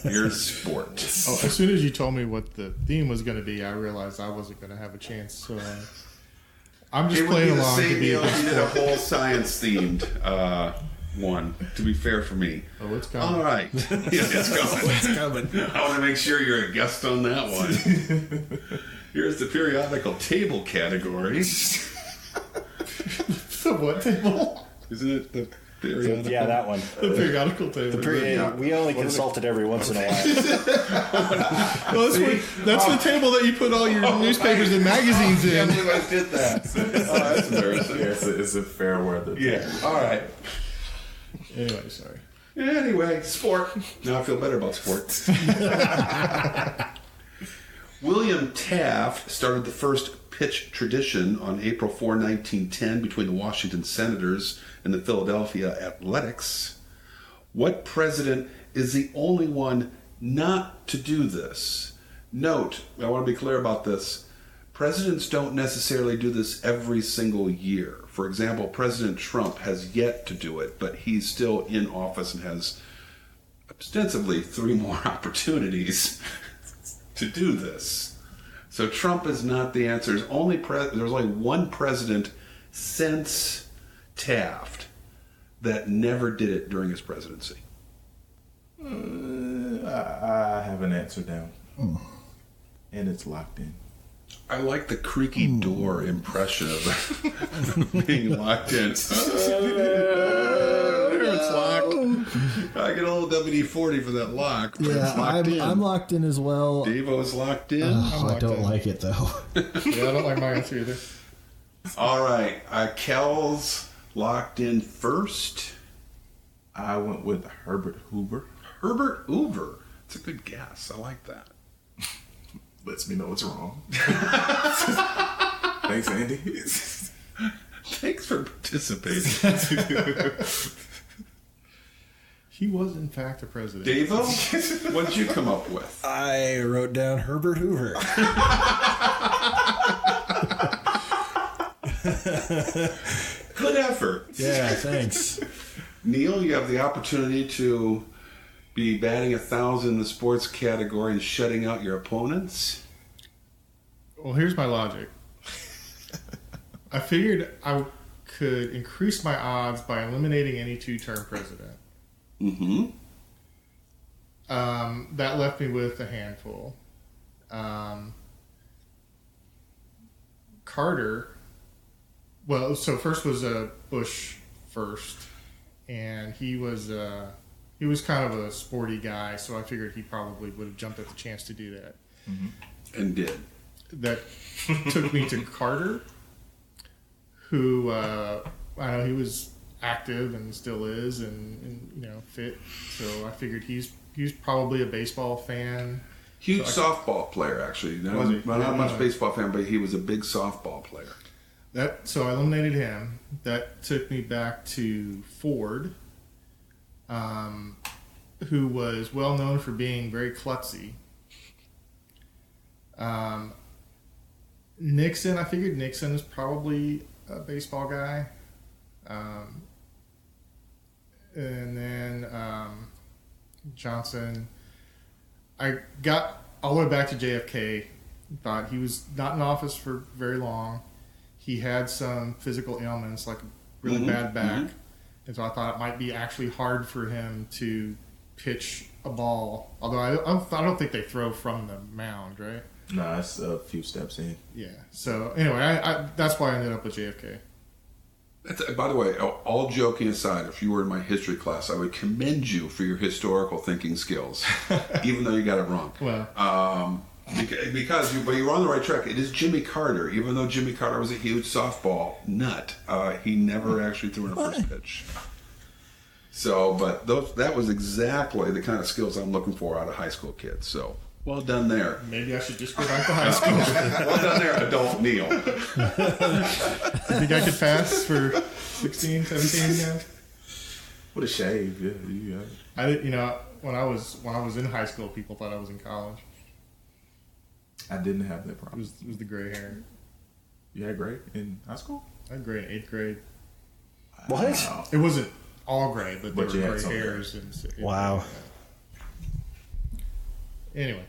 here's sport. Oh, as soon as you told me what the theme was going to be, I realized I wasn't going to have a chance. So I'm just It would be playing the along same to be a Neil if good you did a sport. whole science-themed one, to be fair for me. Oh, it's coming. All right. Yeah, it's coming. It's coming. I want to make sure you're a guest on that one. Here's the periodical table category. The what table? Isn't it the periodical? Yeah, that one. The periodical table. We only consulted every once in a while. Well, that's the table that you put all your newspapers and magazines I in. can't believe I did that. Oh, that's embarrassing. Yeah, it's a fair weather. Yeah. All right. Anyway, sorry. Anyway, sport. Now I feel better about sport. William Taft started the first pitch tradition on April 4, 1910 between the Washington Senators and the Philadelphia Athletics. What president is the only one not to do this? Note, I want to be clear about this. Presidents don't necessarily do this every single year. For example, President Trump has yet to do it, but he's still in office and has ostensibly 3 more opportunities to do this. So Trump is not the answer. There's only one president since Taft that never did it during his presidency. I have an answer down. And it's locked in. I like the creaky door impression of being locked in. It's locked. I get a little WD-40 for that lock. But it's locked in. I'm locked in as well. Devo's locked in. I don't like it though. Yeah, I don't like my answer either. All right. Kel's locked in first. I went with Herbert Hoover. Herbert Hoover. It's a good guess. I like that. Lets me know it's wrong. Thanks, Andy. Thanks for participating. He was, in fact, a president. Devo, what did you come up with? I wrote down Herbert Hoover. Good effort. Yeah, thanks. Neil, you have the opportunity to be batting 1,000 in the sports category and shutting out your opponents. Well, here's my logic. I figured I could increase my odds by eliminating any 2-term president. Mm-hmm. That left me with a handful. Carter. Well, so first was Bush first, and he was kind of a sporty guy, so I figured he probably would have jumped at the chance to do that. Mm-hmm. And did. That took me to Carter, who I know he was active and still is, and fit. So I figured he's probably a baseball fan. Huge softball player, actually. Not much baseball fan, but he was a big softball player. So I eliminated him. That took me back to Ford, who was well known for being very klutzy. Nixon, I figured Nixon is probably a baseball guy. And then Johnson. I got all the way back to JFK. Thought he was not in office for very long. He had some physical ailments, like a really bad back. And so I thought it might be actually hard for him to pitch a ball. Although I don't think they throw from the mound, right? No, it's a few steps in. Yeah. So anyway, I that's why I ended up with JFK. By the way, all joking aside, if you were in my history class, I would commend you for your historical thinking skills, even though you got it wrong. Well, because you were on the right track. It is Jimmy Carter. Even though Jimmy Carter was a huge softball nut, he never actually threw in a first pitch. So, but that was exactly the kind of skills I'm looking for out of high school kids. So, well done there. Maybe I should just go back to high school. Well done there, adult Neil. You think I could pass for 16, 17 now? What a shave! Yeah. I did. When I was in high school, people thought I was in college. I didn't have that It problem. was the gray hair. You had gray in high school? I had gray in 8th grade. What? Wow. It wasn't all gray, but there But you were had gray some hairs. Wow. Anyway.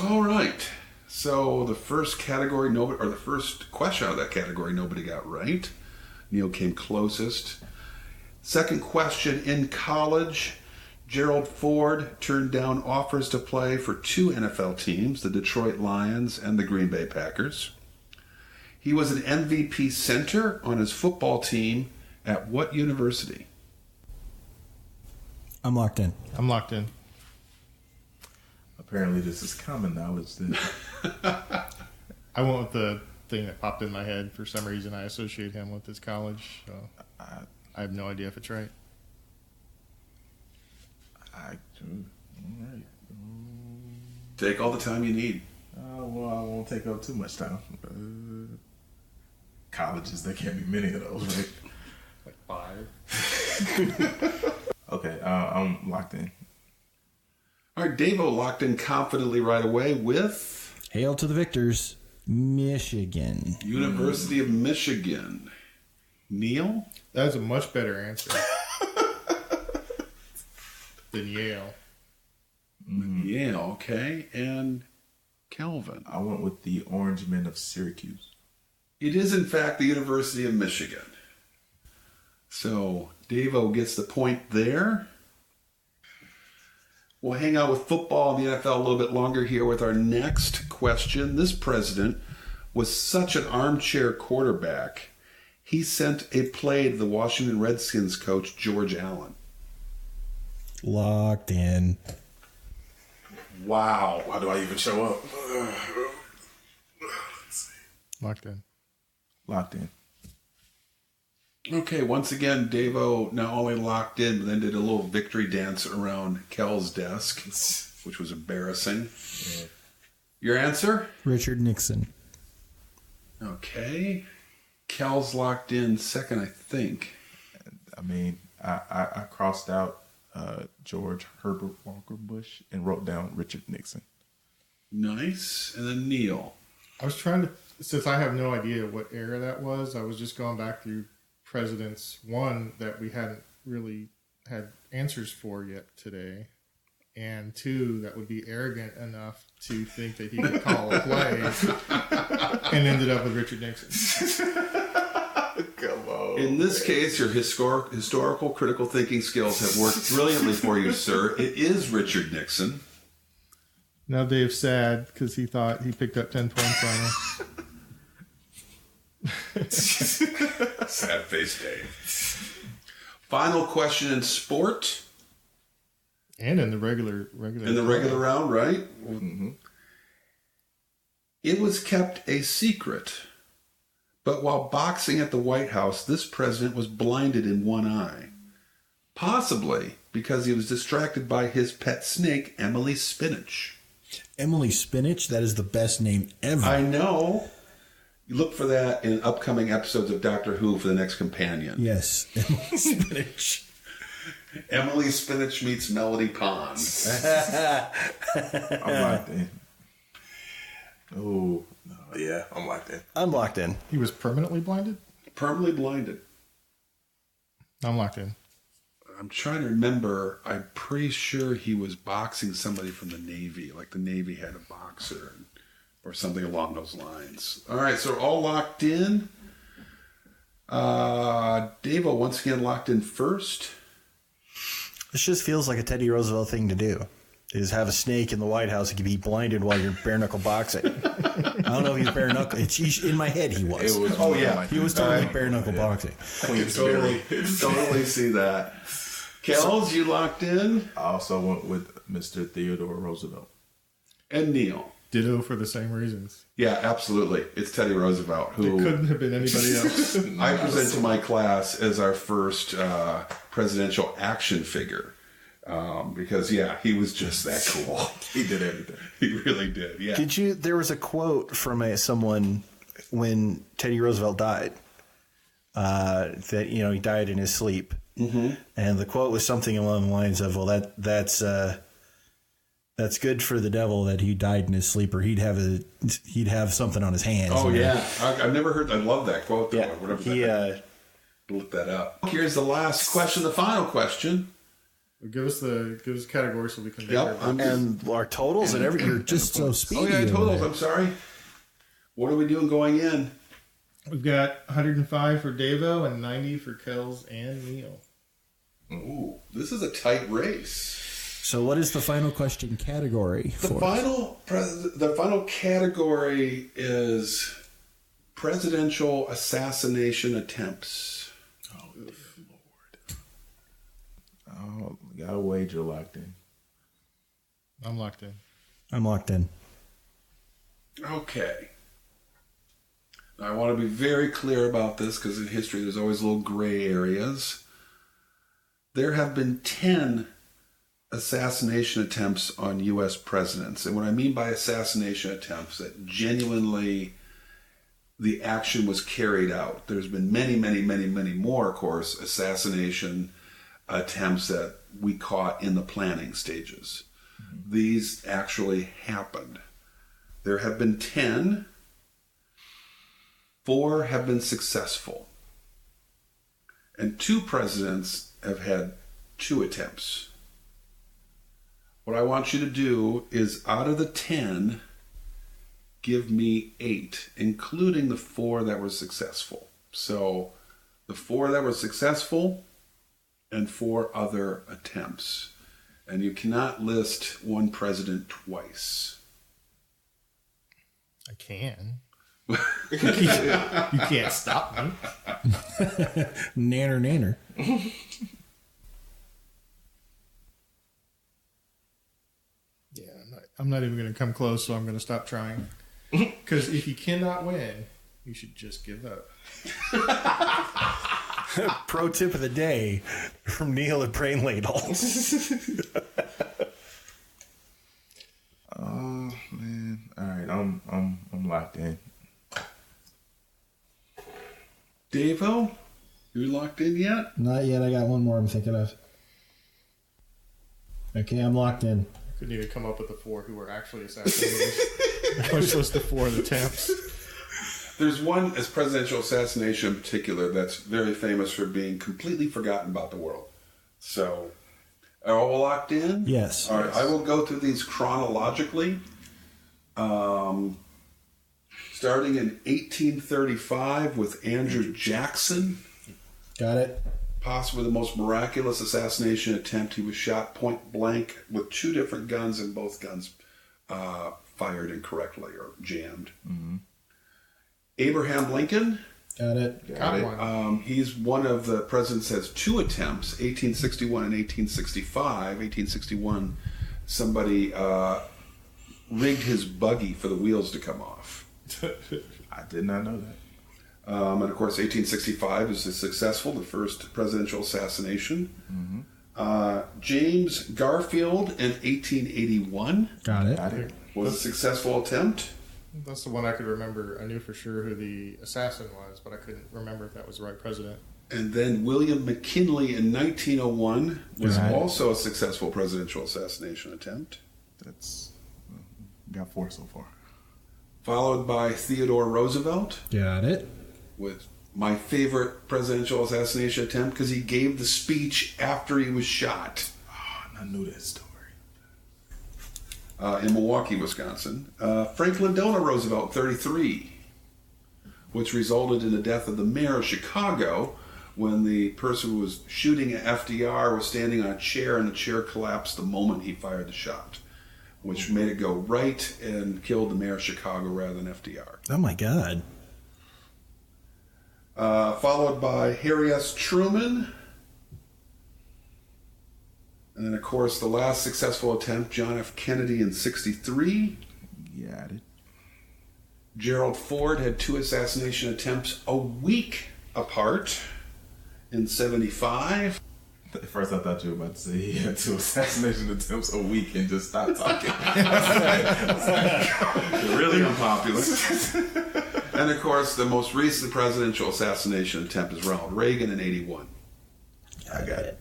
All right. So the first category, the first question out of that category, nobody got right. Neil came closest. Second question: in college, Gerald Ford turned down offers to play for 2 NFL teams, the Detroit Lions and the Green Bay Packers. He was an MVP center on his football team at what university? I'm locked in. I'm locked in. Apparently, this is common knowledge. Then. I went with the thing that popped in my head. For some reason, I associate him with his college. So I have no idea if it's right. All right. Take all the time you need. Well, I won't take up too much time. Colleges, there can't be many of those, right? Like 5. Okay, I'm locked in. All right, Davo locked in confidently right away with Hail to the victors, Michigan. University of Michigan. Neil? That is a much better answer. Then Yale. Yeah, okay. And Kelvin. I went with the Orange Men of Syracuse. It is, in fact, the University of Michigan. So, Davo gets the point there. We'll hang out with football and the NFL a little bit longer here with our next question. This president was such an armchair quarterback, he sent a play to the Washington Redskins coach, George Allen. Locked in. Wow. Why do I even show up? Locked in. Locked in. Okay, once again, Davo not only locked in, but then did a little victory dance around Kel's desk, which was embarrassing. Yeah. Your answer? Richard Nixon. Okay. Kel's locked in second, I think. I mean, I crossed out George Herbert Walker Bush and wrote down Richard Nixon. Nice. And then Neil. I was trying to, since I have no idea what era that was, I was just going back through presidents, one that we hadn't really had answers for yet today, and two that would be arrogant enough to think that he could call a play, and ended up with Richard Nixon. Come on. In this case, your historical critical thinking skills have worked brilliantly for you, sir. It is Richard Nixon. Now Dave's sad because he thought he picked up 10 points on us. Sad face Dave. Final question in sport. And in the regular In the regular round, right? Mm-hmm. It was kept a secret, but while boxing at the White House, this president was blinded in one eye. Possibly because he was distracted by his pet snake, Emily Spinach. Emily Spinach? That is the best name ever. I know. You look for that in upcoming episodes of Doctor Who for the next companion. Yes, Emily Spinach. Emily Spinach meets Melody Pond. I'm locked in. Oh, no, yeah, I'm locked in. I'm locked in. He was permanently blinded? Permanently blinded. I'm locked in. I'm trying to remember. I'm pretty sure he was boxing somebody from the Navy. Like the Navy had a boxer or something along those lines. All right, so we're all locked in. Davo, once again, locked in first. This just feels like a Teddy Roosevelt thing to do. Is have a snake in the White House that can be blinded while you're bare knuckle boxing. I don't know if he's bare knuckle. In my head, he was. Oh yeah, he was totally bare knuckle boxing. Totally see that. Kels, you locked in? I also went with Mr. Theodore Roosevelt. And Neil. Ditto for the same reasons. Yeah, absolutely. It's Teddy Roosevelt. Who It couldn't have been anybody else. I present to my class as our first presidential action figure. Because, yeah, he was just that cool. He did everything. He really did, yeah. There was a quote from someone when Teddy Roosevelt died, that, he died in his sleep. Mm-hmm. And the quote was something along the lines of, well, that's good for the devil that he died in his sleep, or he'd have something on his hands. Oh, yeah. I've never heard, I love that quote. Yeah. Look that up. Here's the last question, the final question. Give us category so we can make Yep. And our totals and everything. You're just so speedy. Oh, yeah, over totals. there. I'm sorry. What are we doing going in? We've got 105 for Davo and 90 for Kels and Neil. Ooh, this is a tight race. So what is the final question category The for? The final category is presidential assassination attempts. Oh, Lord. Oh, got a wager locked in. I'm locked in. I'm locked in. Okay. Now, I want to be very clear about this because in history there's always little gray areas. There have been 10 assassination attempts on U.S. presidents. And what I mean by assassination attempts, that genuinely the action was carried out. There's been many, many, many, many more, of course, assassination attempts that we caught in the planning stages. Mm-hmm. These actually happened. There have been 10. 4 have been successful. And 2 presidents have had 2 attempts. What I want you to do is, out of the 10, give me 8, including the 4 that were successful. So the 4 that were successful and 4 other attempts. And you cannot list one president twice. I can. You can't stop me. Nanner. Yeah, I'm not even going to come close, so I'm going to stop trying. Because if you cannot win, you should just give up. Pro tip of the day from Neil at Brain Ladle. Oh man! All right, I'm locked in. Davo, you locked in yet? Not yet. I got one more I'm thinking of. Okay, I'm locked in. I couldn't even come up with the 4 who were actually assassinated. Much less the 4 attempts. There's one as presidential assassination in particular that's very famous for being completely forgotten about the world. So, are all locked in? Yes. All right, I will go through these chronologically. Starting in 1835 with Andrew Jackson. Got it. Possibly the most miraculous assassination attempt. He was shot point blank with 2 different guns, and both guns fired incorrectly or jammed. Mm-hmm. Abraham Lincoln. Got it. Got one. He's one of the presidents that has 2 attempts, 1861 and 1865. 1861, somebody rigged his buggy for the wheels to come off. I did not know that. And of course, 1865 is successful, the first presidential assassination. Mm-hmm. James Garfield in 1881. Got it. Was a successful attempt. That's the one I could remember. I knew for sure who the assassin was, but I couldn't remember if that was the right president. And then William McKinley in 1901 was also a successful presidential assassination attempt. That's got 4 so far. Followed by Theodore Roosevelt. Got it. With my favorite presidential assassination attempt because he gave the speech after he was shot. Oh, I knew that story. In Milwaukee, Wisconsin. Franklin Delano Roosevelt, 33, which resulted in the death of the mayor of Chicago when the person who was shooting at FDR was standing on a chair and the chair collapsed the moment he fired the shot, which made it go right and killed the mayor of Chicago rather than FDR. Oh my God. Followed by Harry S. Truman. And then, of course, the last successful attempt, John F. Kennedy in 63. Got it. Gerald Ford had 2 assassination attempts a week apart in 75. At first, I thought you were about to say he had 2 assassination attempts a week and just stopped talking. Really unpopular. And, of course, the most recent presidential assassination attempt is Ronald Reagan in 81. I got it.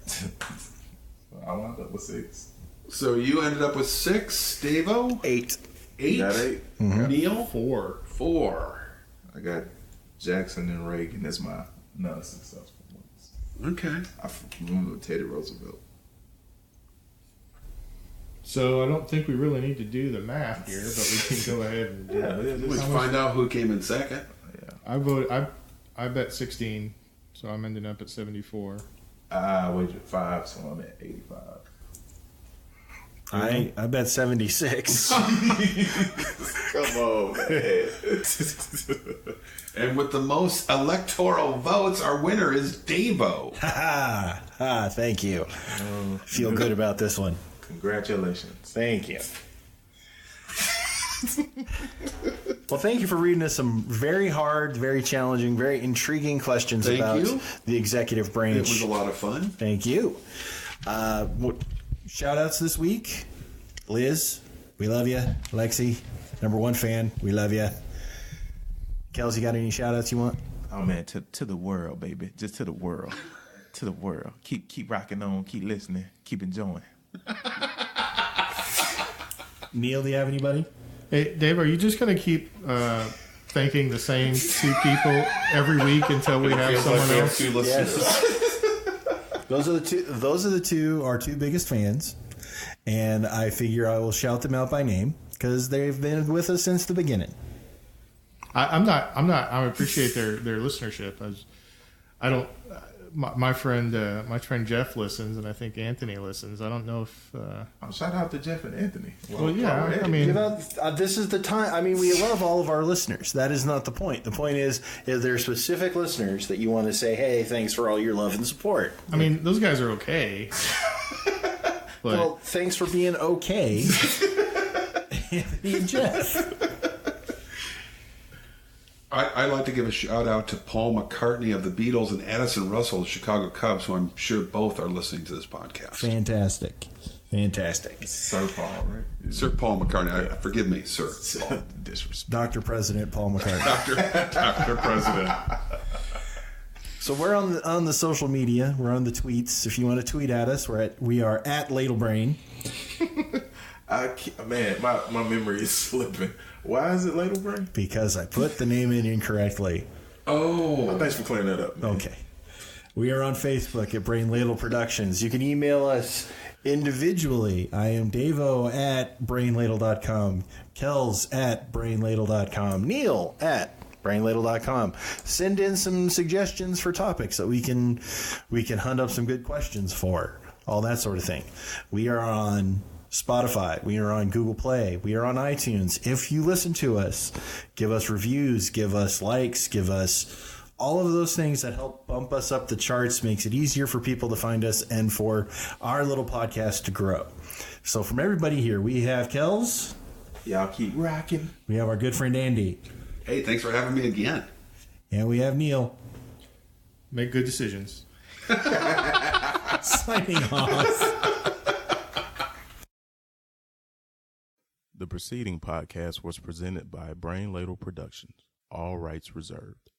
I wound up with 6. So you ended up with 6, Davo? 8. 8? Got 8. Neil? 4. 4. I got Jackson and Reagan as my non-successful ones. Okay. I remember Teddy Roosevelt. So I don't think we really need to do the math here, but we can go ahead and do it. Let's find out who came in second. Yeah. I bet 16, so I'm ending up at 74. I wagered 5, so I'm at 85. I bet 76. Come on, man. And with the most electoral votes, our winner is Davo. Thank you. Feel good about this one. Congratulations. Thank you. Well, thank you for reading us some very hard, very challenging, very intriguing questions Thank about you. the executive branch. It was a lot of fun. Thank you. Shout outs this week. Liz, we love you. Lexi, #1 fan, we love you. Kelsey, got any shout outs you want? Oh man, to the world, baby. Just to the world. To the world. Keep rocking on, keep listening, keep enjoying. Neil, do you have anybody? Hey, Dave, are you just going to keep thanking the same 2 people every week until we have someone else? 2 listeners. Those are the two. Those are the 2 our 2 biggest fans. and I figure I will shout them out by name because they've been with us since the beginning. I appreciate their listenership. I don't. My friend Jeff listens, and I think Anthony listens. I don't know if. Shout out to Jeff and Anthony. Well, yeah. I mean, this is the time. I mean, we love all of our listeners. That is not the point. The point is there are specific listeners that you want to say, "Hey, thanks for all your love and support." I mean, those guys are okay. But, well, thanks for being okay, Anthony and Jeff. I'd like to give a shout out to Paul McCartney of the Beatles and Addison Russell of the Chicago Cubs, who I'm sure both are listening to this podcast. Fantastic. Sir Paul, right? Sir Paul McCartney. Forgive me, sir. Disrespect. Dr. President Paul McCartney. Dr. President. So we're on the social media. We're on the tweets. If you want to tweet at us, we are at Ladlebrain. My memory is slipping. Why is it Ladle Brain? Because I put the name in incorrectly. Oh, thanks for clearing that up, man. Okay. We are on Facebook at Brain Ladle Productions. You can email us individually. I am Davo at brainladle.com, Kells at brainladle.com, Neil at brainladle.com. Send in some suggestions for topics that we can hunt up some good questions for. All that sort of thing. We are on Spotify. We are on Google Play. We are on iTunes. If you listen to us, give us reviews, give us likes, give us all of those things that help bump us up the charts, makes it easier for people to find us and for our little podcast to grow. So from everybody here, we have Kells. Y'all keep rocking. We have our good friend Andy. Hey, thanks for having me again. And we have Neil. Make good decisions. Signing off. The preceding podcast was presented by Brain Ladle Productions. All rights reserved.